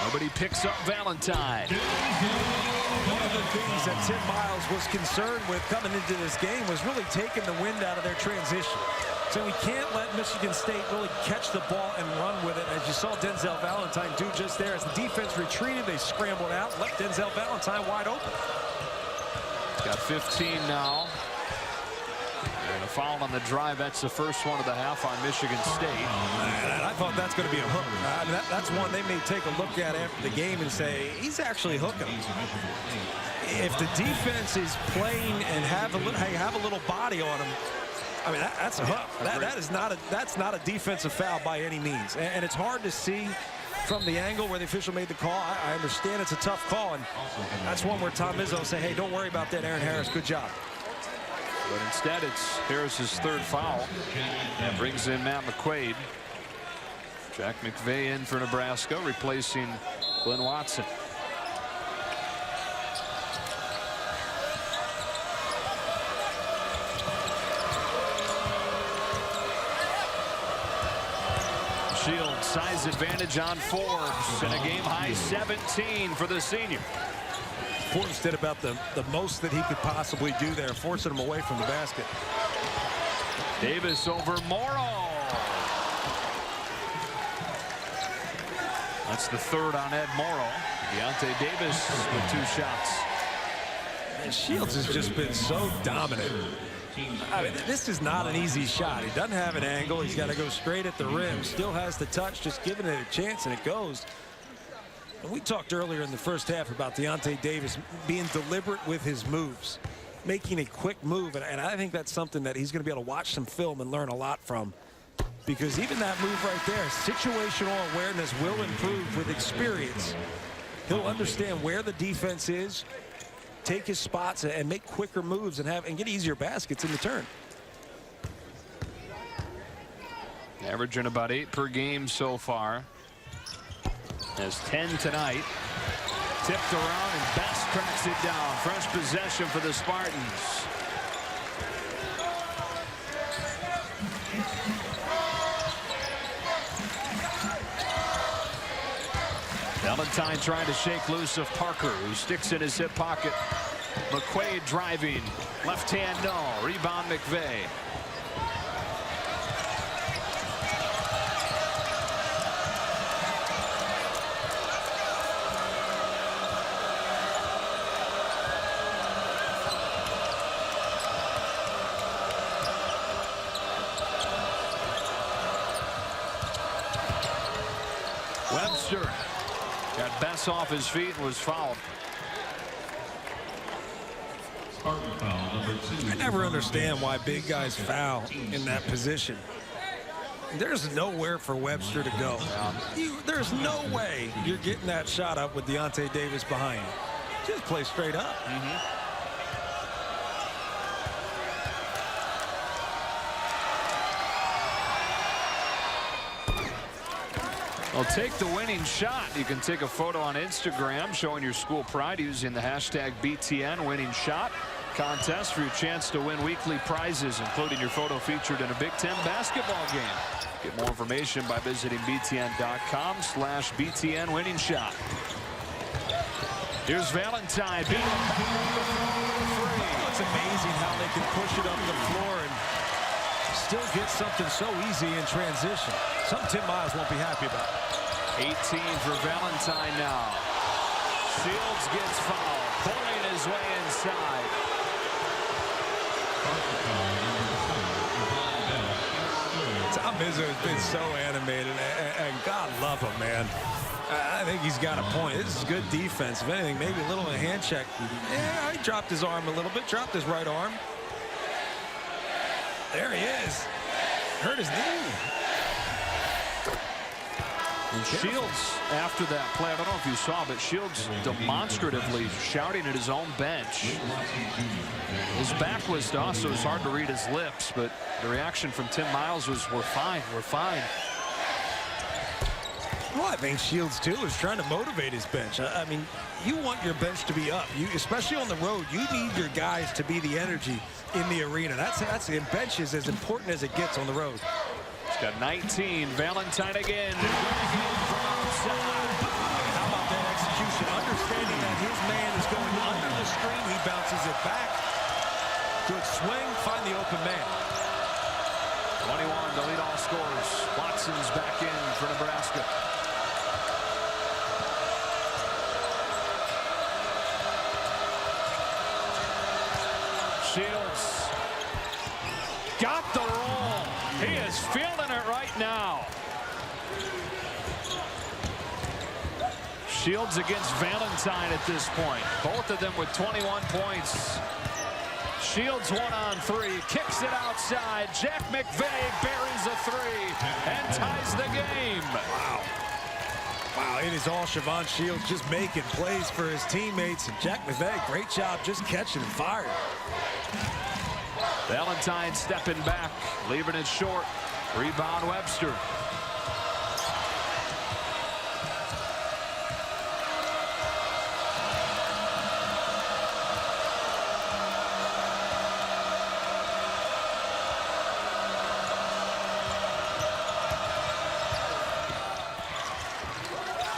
Nobody picks up Valentine.
One of the things that Tim Miles was concerned with coming into this game was really taking the wind out of their transition. So we can't let Michigan State really catch the ball and run with it. As you saw Denzel Valentine do just there. As the defense retreated, they scrambled out, left Denzel Valentine wide open.
He's got 15 now. And a foul on the drive. That's the first one of the half on Michigan State.
And I thought that's going to be a hook. I mean, that's one they may take a look at after the game and say, he's actually hooking. If the defense is playing and have a little body on him, I mean, that's a hook. That's not a defensive foul by any means. And it's hard to see from the angle where the official made the call. I understand it's a tough call, and that's one where Tom Izzo will say, hey, don't worry about that, Aaron Harris. Good job.
But instead, it's Harris's 3rd foul. That brings in Matt McQuaid. Jack McVay in for Nebraska, replacing Glenn Watson. Shields, size advantage on Forbes, and a game-high 17 for the senior.
Forbes did about the most that he could possibly do there, forcing him away from the basket.
Davis over Morrow. That's the 3rd on Ed Morrow. Deontay Davis with 2 shots.
And Shields has just been so dominant. I mean, this is not an easy shot. He doesn't have an angle. He's got to go straight at the rim. Still has the touch, just giving it a chance, and it goes. And we talked earlier in the first half about Deontay Davis being deliberate with his moves, making a quick move, and I think that's something that he's going to be able to watch some film and learn a lot from. Because even that move right there, situational awareness will improve with experience. He'll understand where the defense is, take his spots, and make quicker moves and get easier baskets in return.
Averaging about 8 per game so far. Has 10 tonight. Tipped around, and Best cracks it down. Fresh possession for the Spartans. Valentine trying to shake loose of Parker, who sticks in his hip pocket. McQuaid driving. Left hand, no. Rebound, McVay. Webster got Bess off his feet and was fouled.
I never understand why big guys foul in that position. There's nowhere for Webster to go. There's no way you're getting that shot up with Deontay Davis behind you. Just play straight up.
Well, take the winning shot. You can take a photo on Instagram showing your school pride using the hashtag BTN winning shot contest for your chance to win weekly prizes, including your photo featured in a Big Ten basketball game. Get more information by visiting btn.com/BTN winning shot. Here's Valentine.
It's amazing how they can push it up the floor and still get something so easy in transition. Something Tim Miles won't be happy about.
18 for Valentine now. Shields gets fouled, pulling his way inside.
Tom Izzo has been so animated, and God love him, man. I think he's got a point. This is good defense. If anything, maybe a little in a hand check. Yeah, he dropped his arm a little bit, dropped his right arm. There he is. Hurt his knee.
And Shields, after that play, I don't know if you saw, but Shields demonstratively shouting at his own bench. His back was to us, so it was hard to read his lips, but the reaction from Tim Miles was, "We're fine, we're fine."
Well, I think Shields, too, is trying to motivate his bench. I mean, you want your bench to be up. Especially on the road, you need your guys to be the energy in the arena. That's the bench is as important as it gets on the road.
He's got 19. Valentine again.
How about that execution? Understanding that his man is going under the screen. He bounces it back. Good swing. Find the open man.
21 to lead all scorers. Watson's back in for Nebraska. Shields got the roll. He is feeling it right now. Shields against Valentine at this point. Both of them with 21 points. Shields 1-on-3, kicks it outside. Jack McVeigh buries a three and ties the game.
Wow. Wow, it is all Siobhan Shields just making plays for his teammates. And Jack McVeigh, great job just catching and firing.
Valentine stepping back, leaving it short. Rebound Webster.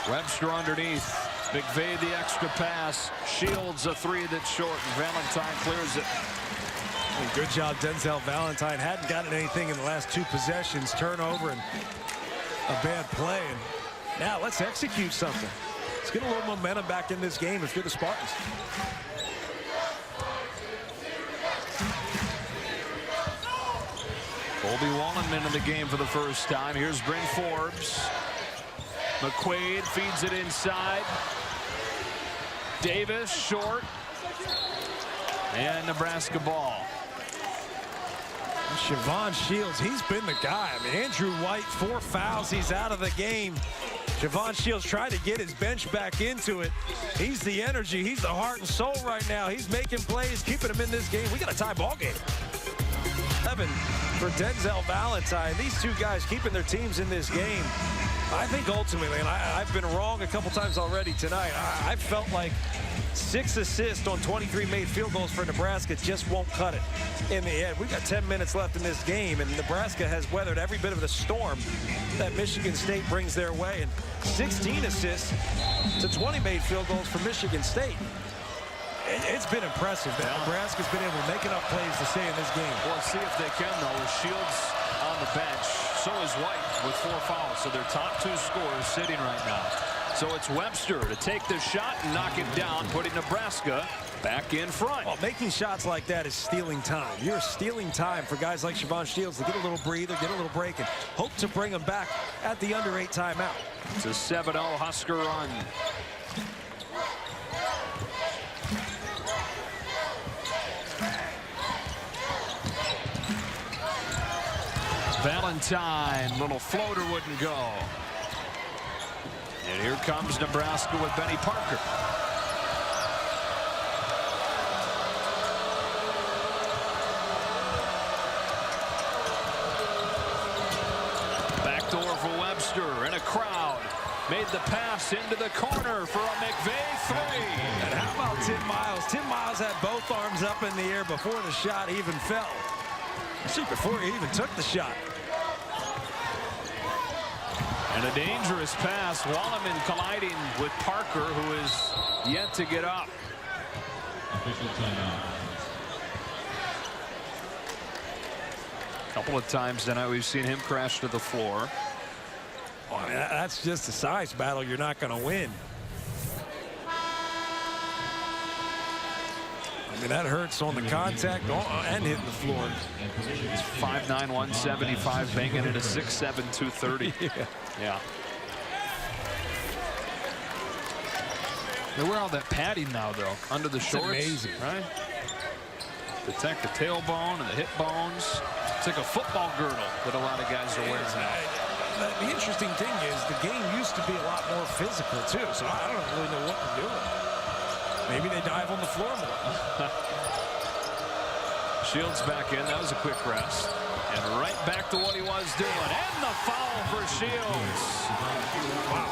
Webster underneath. McVeigh the extra pass. Shields a three that's short, and Valentine clears it.
Good job, Denzel Valentine. Hadn't gotten anything in the last two possessions. Turnover and a bad play. And now let's execute something. Let's get a little momentum back in this game. Let's get the Spartans.
Colby Wallenman in the game for the first time. Here's Bryn Forbes. McQuaid feeds it inside. Davis short. And Nebraska ball.
Siobhan Shields, he's been the guy. I mean, Andrew White, 4 fouls. He's out of the game. Siobhan Shields trying to get his bench back into it. He's the energy. He's the heart and soul right now. He's making plays, keeping him in this game. We got a tie ball game. 7 for Denzel Valentine. These two guys keeping their teams in this game. I think ultimately, and I've been wrong a couple times already tonight, I felt like 6 assists on 23 made field goals for Nebraska just won't cut it in the end. We've got 10 minutes left in this game, and Nebraska has weathered every bit of the storm that Michigan State brings their way. And 16 assists to 20 made field goals for Michigan State. It's been impressive that Nebraska's been able to make enough plays to stay in this game.
Well, see if they can, though, with Shields on the bench. So is White with 4 fouls. So their top 2 scorers sitting right now. So it's Webster to take the shot and knock it down, putting Nebraska back in front.
Well, making shots like that is stealing time. You're stealing time for guys like Siobhan Shields to get a little breather, get a little break, and hope to bring them back at the under 8 timeout.
It's a 7-0 Husker run. Valentine, little floater wouldn't go. And here comes Nebraska with Benny Parker. Backdoor for Webster, and a crowd made the pass into the corner for a McVeigh 3.
And how about Tim Miles? Tim Miles had both arms up in the air before the shot even fell. See, before he even took the shot.
And a dangerous pass. Wallerman colliding with Parker, who is yet to get up.
Official timeout.
A couple of times tonight we've seen him crash to the floor.
Well, I mean, that's just a size battle you're not going to win. I mean, that hurts on the contact and hitting the floor.
It's 5'9", 175, banging it a 6'7", 230. Yeah. They wear all that padding now, though, under the shorts.
Amazing,
right? Protect the tailbone and the hip bones. It's like a football girdle that a lot of guys are wearing now.
The interesting thing is the game used to be a lot more physical, too, so I don't really know what to do. Maybe they dive on the floor more.
Shields back in. That was a quick rest. And right back to what he was doing. And the foul for Shields.
Wow.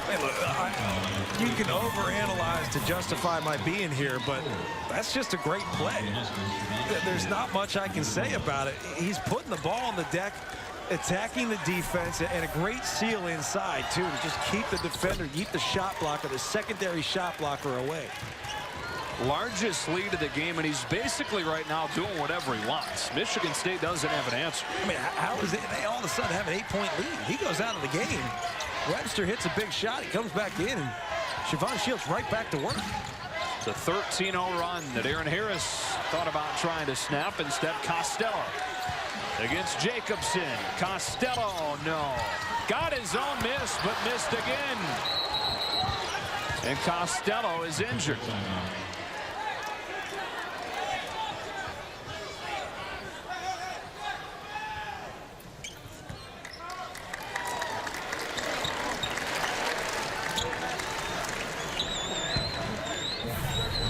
Hey, look, you can overanalyze to justify my being here, but that's just a great play. There's not much I can say about it. He's putting the ball on the deck, attacking the defense, and a great seal inside, too, to just keep the defender, keep the shot blocker, the secondary shot blocker away.
Largest lead of the game, and he's basically right now doing whatever he wants. Michigan State doesn't have an answer.
I mean, how is it they all of a sudden have an 8-point lead? He goes out of the game. Webster hits a big shot. He comes back in, and Siobhan Shields right back to work.
It's a 13-0 run that Aaron Harris thought about trying to snap. Instead, Costello against Jacobson. Costello, no. Got his own miss, but missed again. And Costello is injured.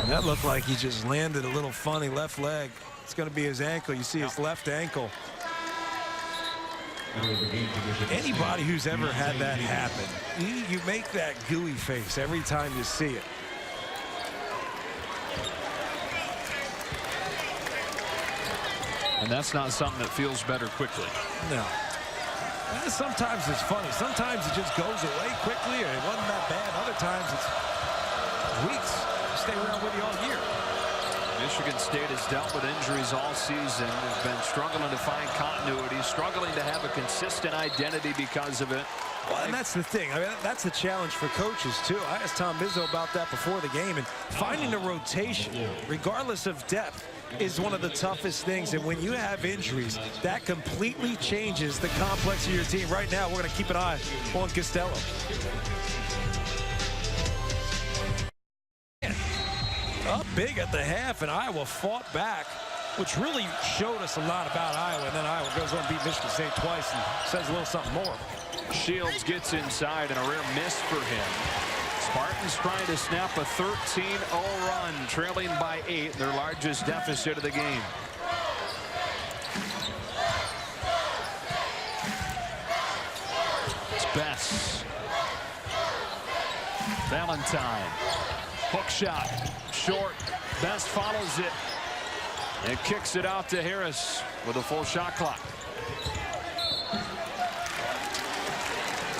That looked like he just landed a little funny left leg. It's going to be his ankle. You see his left ankle. Anybody who's ever had that happen, you make that gooey face every time you see it.
And that's not something that feels better quickly.
No. Sometimes it's funny. Sometimes it just goes away quickly, or it wasn't that bad. Other times it's weeks. Stay around with you all year.
Michigan State has dealt with injuries all season. Has been struggling to find continuity, struggling to have a consistent identity because of it.
Well, and that's the thing. I mean, that's the challenge for coaches, too. I asked Tom Izzo about that before the game, and finding a rotation, regardless of depth, is one of the toughest things. And when you have injuries, that completely changes the complex of your team. Right now, we're going to keep an eye on Costello. Up big at the half, and Iowa fought back, which really showed us a lot about Iowa. And then Iowa goes on to beat Michigan State twice and says a little something more.
Shields gets inside, and a rare miss for him. Spartans trying to snap a 13-0 run, trailing by 8, their largest deficit of the game. It's Bess. Valentine. Hook shot. Short. Best follows it and kicks it out to Harris with a full shot clock.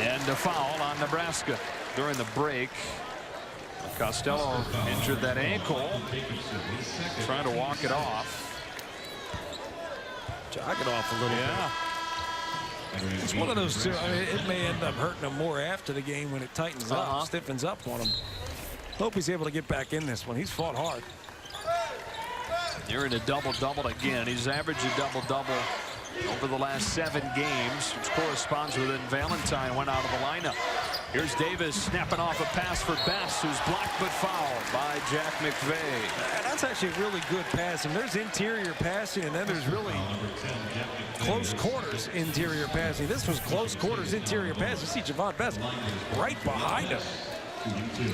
And a foul on Nebraska during the break. Costello injured that ankle, trying to walk it off.
Jog it off a little bit. It's one of those two. I mean, it may end up hurting him more after the game when it tightens up, stiffens up on him. Hope he's able to get back in this one. He's fought hard.
They're in a double-double again. He's averaged a double-double over the last 7 games, which corresponds with when Valentine went out of the lineup. Here's Davis snapping off a pass for Bess, who's blocked but fouled by Jack McVeigh.
That's actually a really good pass. And there's interior passing, and then there's really close quarters interior passing. This was close quarters interior pass. You see Javon Bess right behind him.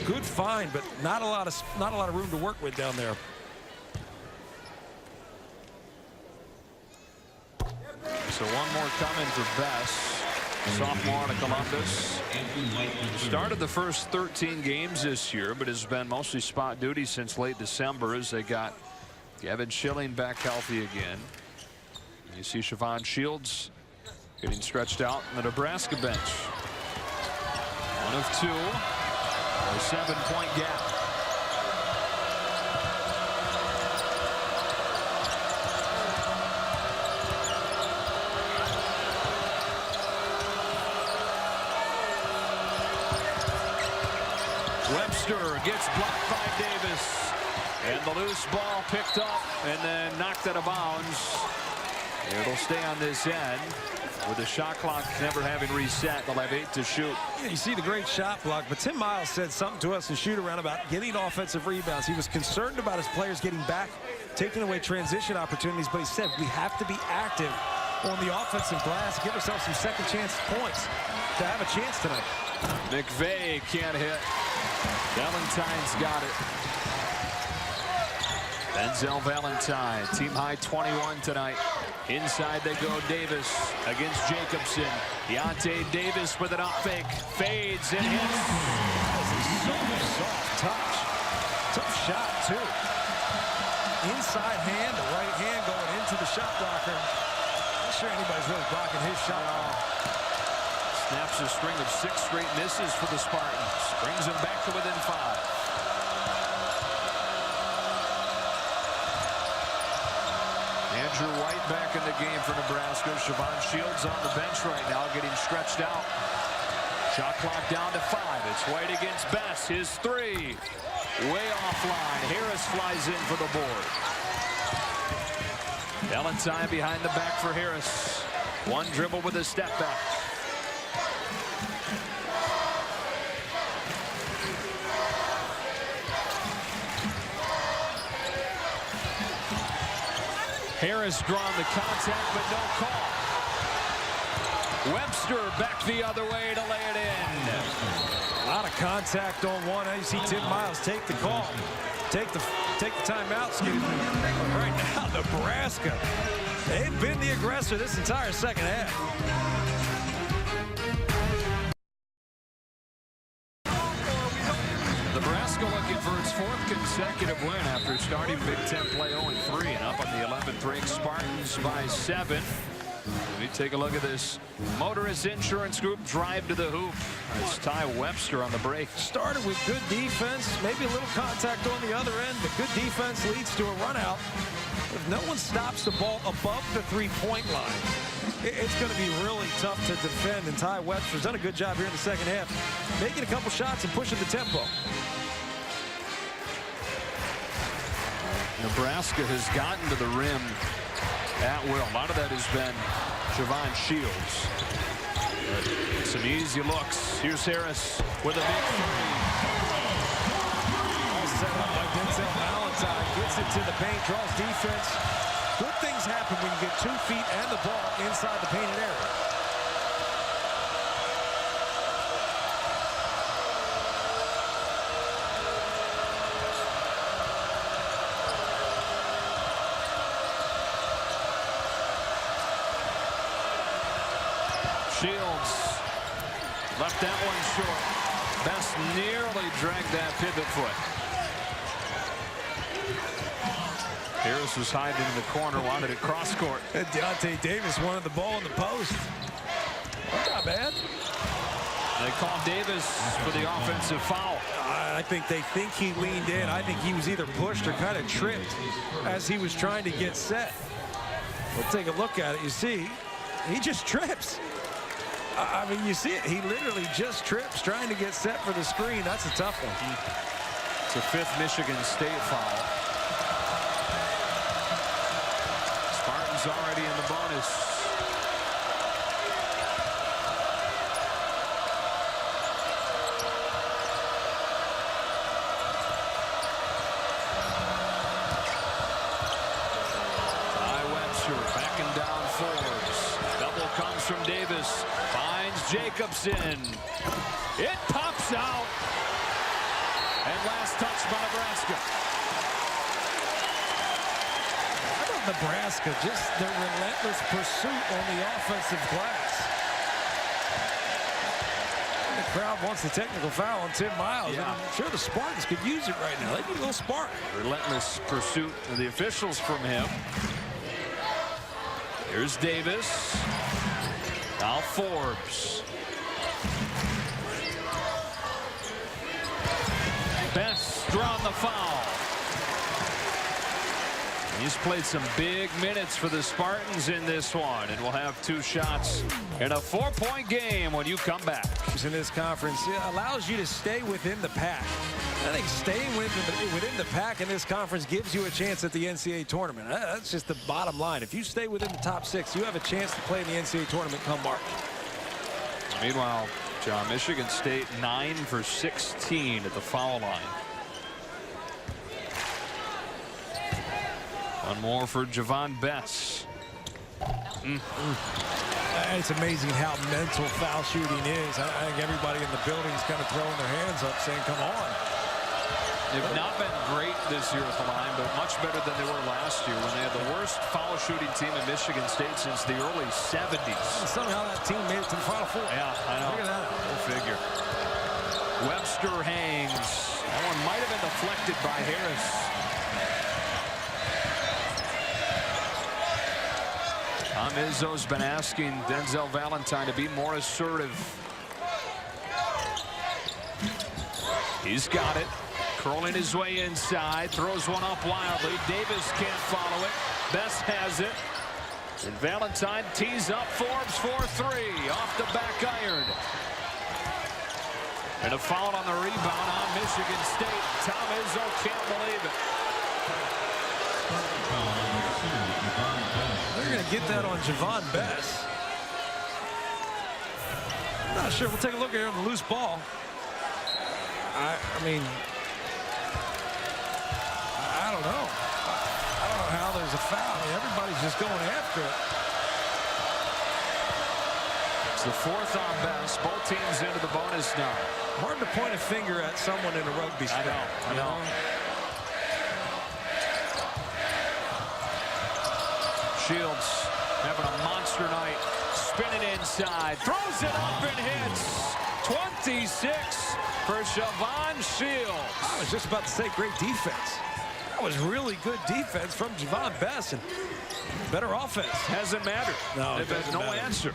Good find, but not a lot of room to work with down there.
So one more coming for Bess, sophomore out of Columbus. Started the first 13 games this year, but has been mostly spot duty since late December as they got Gavin Schilling back healthy again. You see Siobhan Shields getting stretched out in the Nebraska bench. 1 of 2, a 7-point gap. Webster gets blocked by Davis, and the loose ball picked up and then knocked out of bounds. It'll stay on this end with the shot clock never having reset. They'll have 8 to shoot.
Yeah, you see the great shot block, but Tim Miles said something to us in shoot around about getting offensive rebounds. He was concerned about his players getting back, taking away transition opportunities, but he said we have to be active on the offensive glass, give ourselves some second chance points to have a chance tonight.
McVeigh can't hit. Valentine's got it. Denzel Valentine, team high 21 tonight. Inside they go. Davis against Jacobson. Deontay Davis with an up fake. Fades and hits.
Soft touch. Tough shot, too. Inside hand, the right hand going into the shot blocker. Not sure anybody's really blocking his shot.
Snaps a string of 6 straight misses for the Spartans. Brings them back to within 5. Andrew White back in the game for Nebraska. Siobhan Shields on the bench right now, getting stretched out. Shot clock down to 5. It's White against Bess. His 3. Way offline. Harris flies in for the board. Valentine behind the back for Harris. One dribble with a step back. Harris drawn the contact, but no call. Webster back the other way to lay it in.
A lot of contact on one. You see Tim Miles take the call. Take the timeout, excuse me. Right now, Nebraska. They've been the aggressor this entire second half.
Nebraska looking for its 4th consecutive win after starting Big Ten play 0-3 and up on the 11th ranked Spartans by 7. We take a look at this Motorist Insurance Group drive to the hoop. It's Ty Webster on the break.
Started with good defense, maybe a little contact on the other end, but good defense leads to a run out. If no one stops the ball above the 3-point line, it's going to be really tough to defend, and Ty Webster's done a good job here in the second half, making a couple shots and pushing the tempo.
Nebraska has gotten to the rim at will. A lot of that has been Siobhan Shields. But some easy looks. Here's Harris with a big 3.
All set up by Denzel Valentine. Gets it to the paint, draws defense. Good things happen when you get 2 feet and the ball inside the painted area.
Shields left that one short. Bess nearly dragged that pivot foot. Harris was hiding in the corner, wanted it cross court.
And Deontay Davis wanted the ball in the post. Not bad.
They called Davis for the offensive foul.
I think they think he leaned in. I think he was either pushed or kind of tripped as he was trying to get set. We'll take a look at it. You see, he just trips. I mean, you see it. He literally just trips trying to get set for the screen. That's a tough one.
It's a 5th Michigan State foul. Spartans already in the bonus. Backing down Forbes. Double comes from Davis. Finds Jacobson. It pops out. And last touch by Nebraska.
How about Nebraska? Just the relentless pursuit on the offensive glass. The crowd wants the technical foul on Tim Miles.
Yeah.
I'm sure the Spartans could use it right now. They need a little spark.
Relentless pursuit of the officials from him. Here's Davis. Now Forbes. Best drawn the foul. He's played some big minutes for the Spartans in this one, and we'll have 2 shots in a 4-point game when you come back.
In this conference, it allows you to stay within the pack. I think staying within the pack in this conference gives you a chance at the NCAA tournament. That's just the bottom line. If you stay within the top 6, you have a chance to play in the NCAA tournament come March.
Meanwhile, John, Michigan State 9 for 16 at the foul line. One more for Javon Bess.
It's amazing how mental foul shooting is. I think everybody in the building is kind of throwing their hands up saying, come on.
They've not been great this year at the line, but much better than they were last year when they had the worst foul shooting team in Michigan State since the early 70s.
And somehow that team made it to the Final Four.
Yeah, I know.
Look at that.
Go figure. Webster hangs. That one might have been deflected by Harris. Tom Izzo's been asking Denzel Valentine to be more assertive. He's got it. Curling his way inside. Throws one up wildly. Davis can't follow it. Bess has it. And Valentine tees up Forbes for 3. Off the back iron. And a foul on the rebound on Michigan State. Tom Izzo can't believe it.
They're going to get that on Javon Bess. I'm not sure. We'll take a look here on the loose ball. I mean, I don't know. I don't know how there's a foul. I mean, everybody's just going after it.
It's the 4th on Bess. Both teams into the bonus now.
Hard to point a finger at someone in a rugby sport.
I know. Shields having a monster night. Spinning inside. Throws it up and hits. 26 for Javon Shields.
I was just about to say great defense. That was really good defense from Javon Bess and better offense.
Hasn't mattered.
No,
they've had no answer.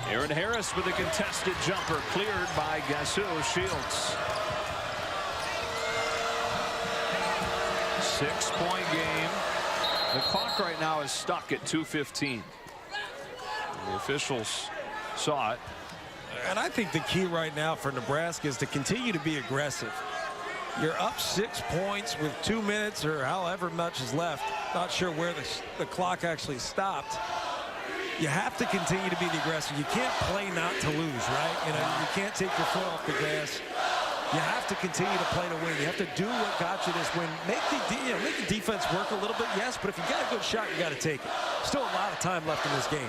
Aaron Harris with a contested jumper cleared by guess who? Shields. 6-point game. The clock right now is stuck at 2:15. The officials saw it.
And I think the key right now for Nebraska is to continue to be aggressive. You're up 6 points with 2 minutes or however much is left. Not sure where the clock actually stopped. You have to continue to be the aggressive. You can't play not to lose, right? You know, you can't take your foot off the gas. You have to continue to play to win. You have to do what got you this win. Make the defense work a little bit, yes, but if you got a good shot, you got to take it. Still a lot of time left in this game.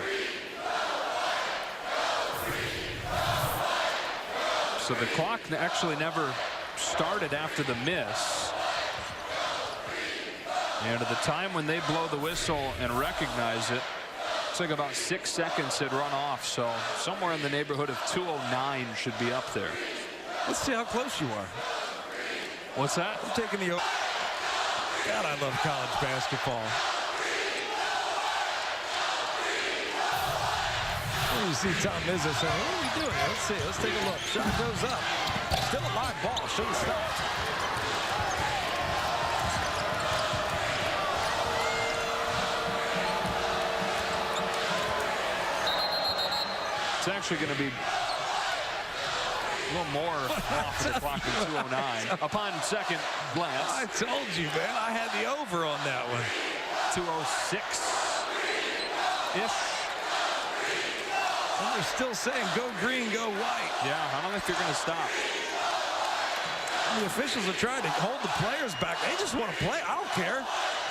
So the clock actually never started after the miss. And at the time when they blow the whistle and recognize it, it's like about 6 seconds had run off. So somewhere in the neighborhood of 2:09 should be up there.
Let's see how close you are.
What's that?
I'm taking the... God, I love college basketball. You see Tom Izzo saying, what are we doing? Let's see. Let's take a look. Shot goes up. Still a live ball. Should have stopped.
It's actually going to be A little more off of the clock than 2:09. Upon second glance.
I told you, man. I had the over on that one.
2:06-ish.
And they're still saying, go green, go white.
Yeah, I don't think they're going to stop.
The officials are trying to hold the players back. They just want to play. I don't care.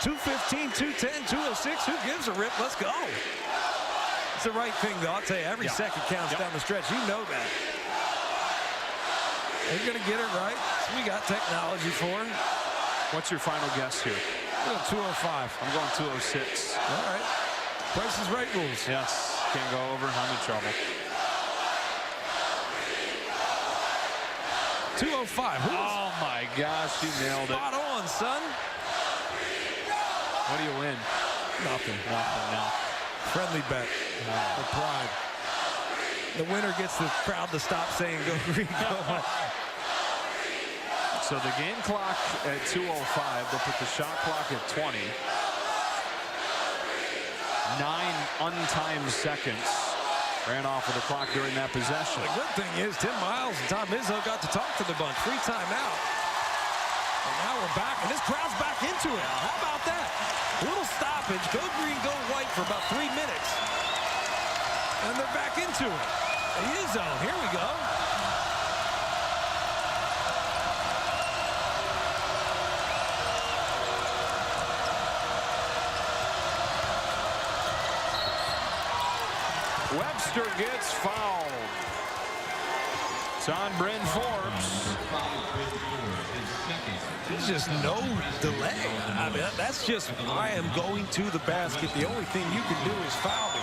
2:15, 2:10, 2:06. Who gives a rip? Let's go. It's the right thing, though. I'll tell you, every second counts down the stretch. You know that. They're going to get it right. So we got technology for it.
What's your final guess here?
2:05.
I'm going 2:06.
All right. Price is Right rules.
Yes. Can't go over. I'm in trouble.
2:05.
Oh, my gosh. You nailed it.
Spot on, son.
What do you win?
Nothing.
Nothing, no.
Friendly bet. For pride. The winner gets the crowd to stop saying go green, go white.
So the game clock at 2:05. They'll put the shot clock at 20. 9 untimed seconds ran off of the clock during that possession.
The good thing is Tim Miles and Tom Izzo got to talk to the bunch. Free timeout. And now we're back, and this crowd's back into it. How about that? Little stoppage. Go green, go white for about 3 minutes. And they're back into it. The U zone. Here we go.
Webster gets fouled. It's on Bryn Forbes.
There's just no delay. I mean, that's just, I am going to the basket. The only thing you can do is foul me.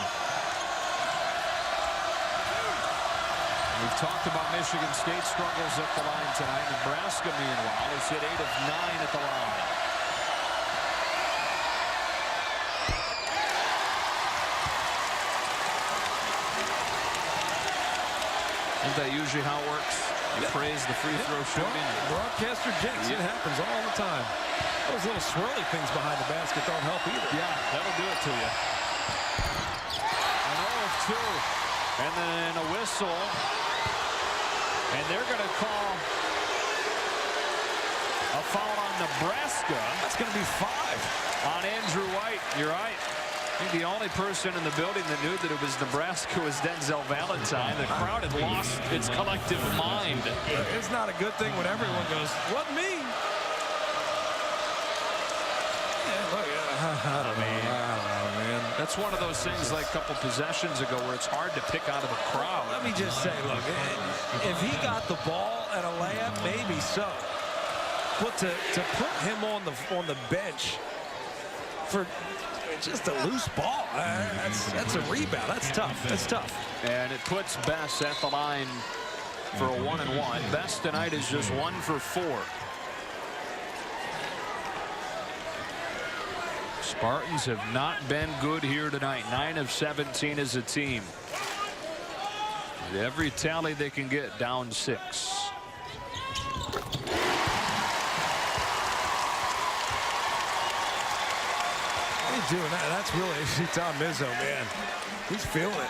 We've talked about Michigan State struggles at the line tonight. Nebraska, meanwhile, has hit 8 of 9 at the line. Isn't that usually how it works? You praise the free throw shooting.
Broadcaster jinx. It happens all the time. Those little swirly things behind the basket don't help either.
Yeah, that'll do it to you. An 0 of 2. And then a whistle. And they're going to call a foul on Nebraska.
That's going to be 5.
On Andrew White. You're right. I think the only person in the building that knew that it was Nebraska was Denzel Valentine. The crowd had lost its collective mind.
It's not a good thing when everyone goes, what me? Yeah, look, I don't know, man.
That's one of those things like a couple possessions ago where it's hard to pick out of a crowd.
Let me just say, look, if he got the ball and a layup, maybe so. But to put him on the bench for just a loose ball, that's a rebound. That's tough. That's tough.
And it puts Best at the line for a 1-and-1. Best tonight is just 1 for 4. Spartans have not been good here tonight. 9 of 17 as a team. Every tally they can get, down 6.
Doing that. That's really Tom Izzo, man. He's feeling it.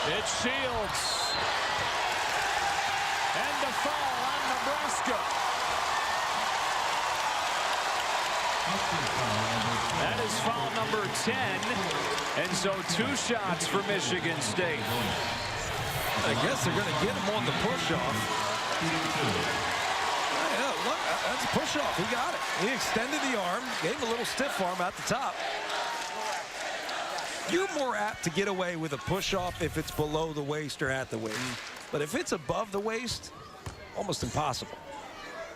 It's Shields. And the foul on Nebraska. That is foul number 10. And so 2 shots for Michigan State.
I guess they're going to get him on the push-off. Yeah, look, that's a push-off. He got it. He extended the arm, gave him a little stiff arm at the top. You're more apt to get away with a push-off if it's below the waist or at the waist. But if it's above the waist, almost impossible.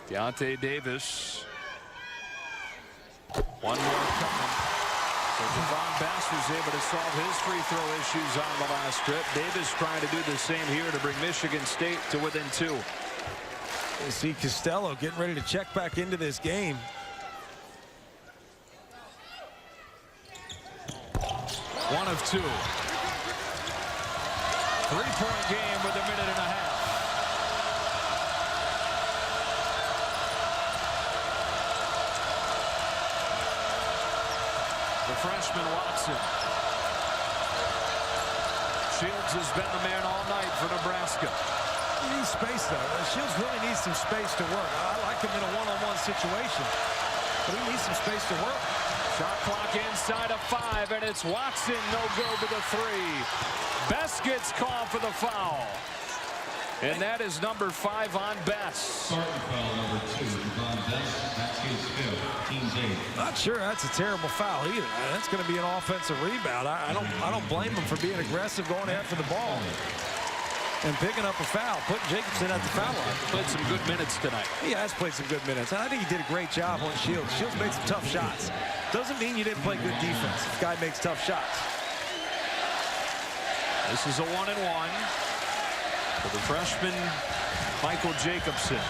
Deontay Davis. One more coming. So Javon Bass was able to solve his free throw issues on the last trip. Davis trying to do the same here to bring Michigan State to within 2.
You see Costello getting ready to check back into this game.
One of two. 3-point game with a minute and a half. The freshman Watson. Shields has been the man all night for Nebraska.
He needs space, though. Shields really needs some space to work. I like him in a one-on-one situation, but he needs some space to work.
Shot clock inside of 5, and it's Watson, no good with a 3. Best gets called for the foul. And that is number 5 on Best.
Spartan foul number 2, Devon Best. That's his 5th. Team's 8th.
Not sure that's a terrible foul either. That's going to be an offensive rebound. I don't blame him for being aggressive going after the ball and picking up a foul, putting Jacobson at the foul line.
Played some good minutes tonight.
He has played some good minutes, and I think he did a great job on Shields. Shields made some tough shots. Doesn't mean you didn't play good defense. This guy makes tough shots.
This is a 1-and-1 for the freshman Michael Jacobson.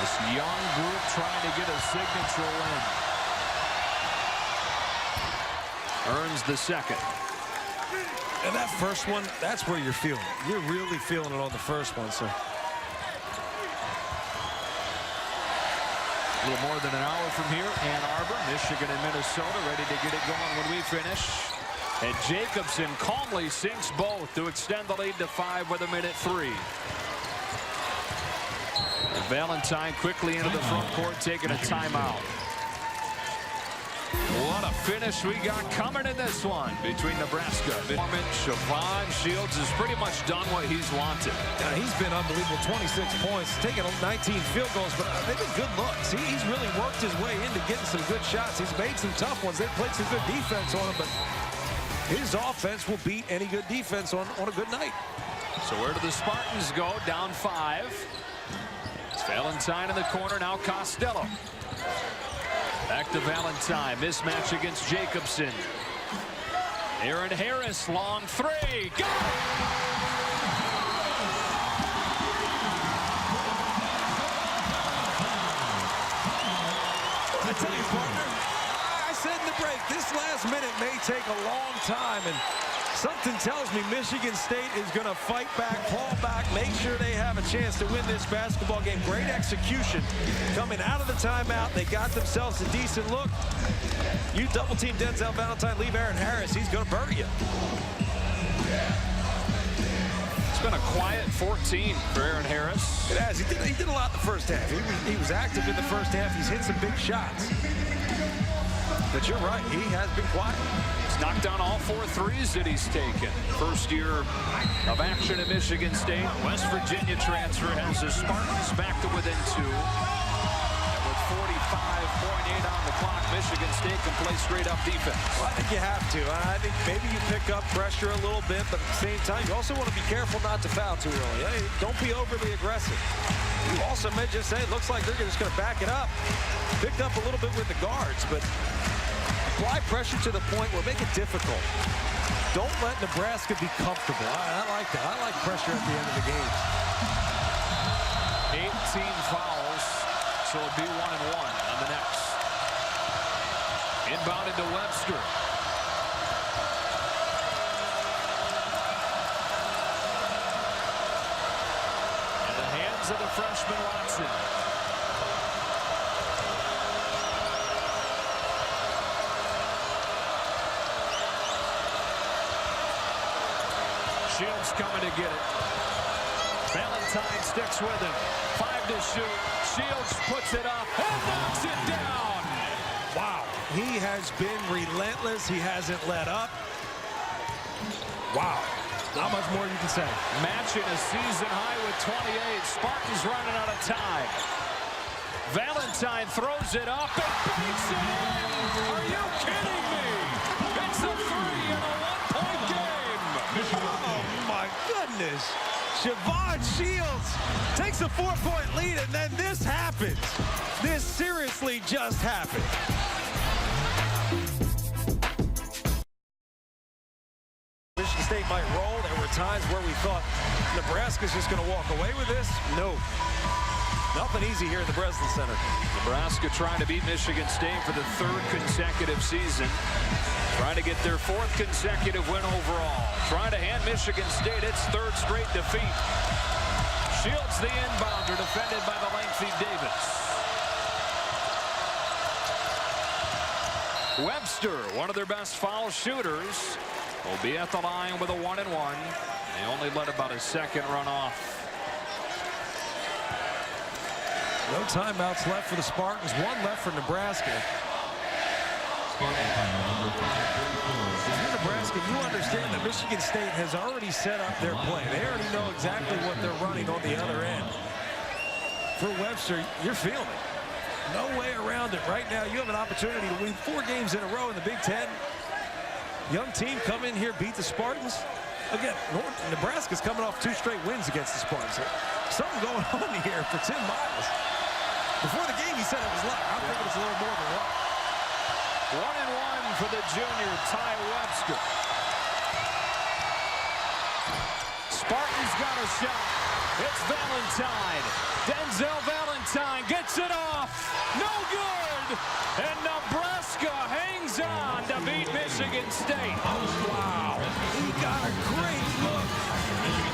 This young group trying to get a signature win. Earns the second.
And that first one, that's where you're feeling it. You're really feeling it on the first one, sir.
A little more than an hour from here, Ann Arbor, Michigan and Minnesota ready to get it going when we finish. And Jacobson calmly sinks both to extend the lead to 5 with a minute 3. And Valentine quickly into the front court, taking a timeout. What a finish we got coming in this one between Nebraska. Siobhan Shields has pretty much done what he's wanted.
Yeah, he's been unbelievable. 26 points, taking 19 field goals, but they've been good looks. He's really worked his way into getting some good shots. He's made some tough ones. They've played some good defense on him, but his offense will beat any good defense on a good night.
So where do the Spartans go? Down 5. It's Valentine in the corner, now Costello. Back to Valentine. Mismatch against Jacobson. Aaron Harris, long 3. Go!
I tell you, partner, I said in the break, this last minute may take a long time, and something tells me Michigan State is going to fight back, claw back, make sure they have a chance to win this basketball game. Great execution coming out of the timeout. They got themselves a decent look. You double-team Denzel Valentine, leave Aaron Harris. He's going to bury you.
It's been a quiet 14 for Aaron Harris.
It has. He did a lot in the first half. He was active in the first half. He's hit some big shots. But you're right. He has been quiet.
Knocked down all 4 threes that he's taken. First year of action at Michigan State. West Virginia transfer has the Spartans back to within 2. And with 45.8 on the clock, Michigan State can play straight up defense.
Well, I think you have to. I think maybe you pick up pressure a little bit, but at the same time, you also want to be careful not to foul too early. Hey, don't be overly aggressive. You also may just say, it looks like they're just going to back it up. Picked up a little bit with the guards, but apply pressure to the point where make it difficult. Don't let Nebraska be comfortable. I like that. I like pressure at the end of the game.
18 fouls, so it'll be 1-and-1 on the next. Inbounded to Webster. In the hands of the freshman Watson. Shields coming to get it. Valentine sticks with him. 5 to shoot. Shields puts it up and knocks it down.
Wow. He has been relentless. He hasn't let up. Wow. Not much more you can say.
Matching a season high with 28. Spartans running out of time. Valentine throws it up and banks it in. Are you kidding me? It's a 3 in a 1-point game.
Oh, my goodness. Siobhan Shields takes a 4-point lead, and then this happens. This seriously just happened. Michigan State might roll. There were were times where we thought Nebraska's just going to walk away with this. No. Nothing easy here at the Breslin Center.
Nebraska trying to beat Michigan State for the 3rd consecutive season. Trying to get their 4th consecutive win overall. Trying to hand Michigan State its 3rd straight defeat. Shields the inbounder, defended by the lengthy Davis. Webster, one of their best foul shooters, will be at the line with a 1-and-1. They only let about a second run off.
No timeouts left for the Spartans. 1 left for Nebraska. If you're Nebraska, you understand that Michigan State has already set up their play. They already know exactly what they're running on the other end. For Webster, you're feeling it. No way around it. Right now, you have an opportunity to win 4 games in a row in the Big Ten. Young team come in here, beat the Spartans. Again, Nebraska's coming off 2 straight wins against the Spartans. Something going on here for Tim Miles. Before the game, he said it was luck. I'm thinking it's a little more than luck.
1-and-1 for the junior, Ty Webster. Spartans got a shot. It's Valentine. Denzel Valentine gets it off. No good. And Nebraska hangs on to beat Michigan State.
Wow. He got a great look.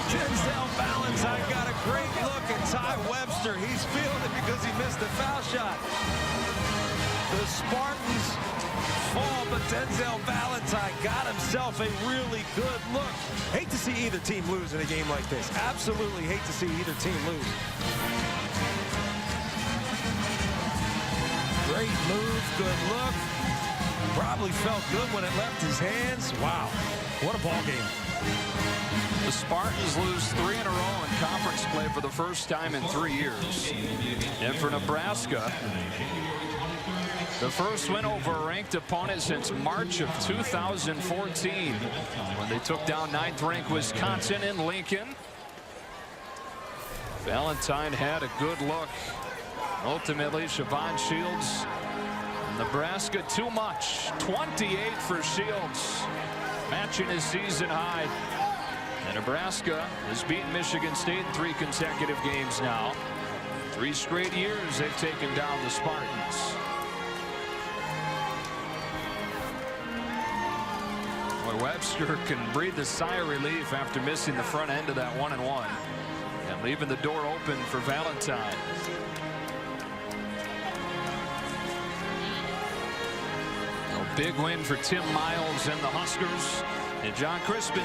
Denzel Valentine got a great look at Ty Webster. He's feeling it because he missed the foul shot. The Spartans fall, but Denzel Valentine got himself a really good look. Hate to see either team lose in a game like this. Absolutely hate to see either team lose. Great move, good look. Probably felt good when it left his hands. Wow, what a ball game.
The Spartans lose 3 in a row in conference play for the first time in 3 years. And for Nebraska, the first win over a ranked opponent since March of 2014, when they took down 9th-ranked Wisconsin in Lincoln. Valentine had a good look. Ultimately, Siobhan Shields, Nebraska too much. 28 for Shields, matching his season high. And Nebraska has beaten Michigan State in 3 consecutive games now. 3 straight years they've taken down the Spartans. Boy, Webster can breathe a sigh of relief after missing the front end of that 1-and-1 and leaving the door open for Valentine. A big win for Tim Miles and the Huskers, and John Crispin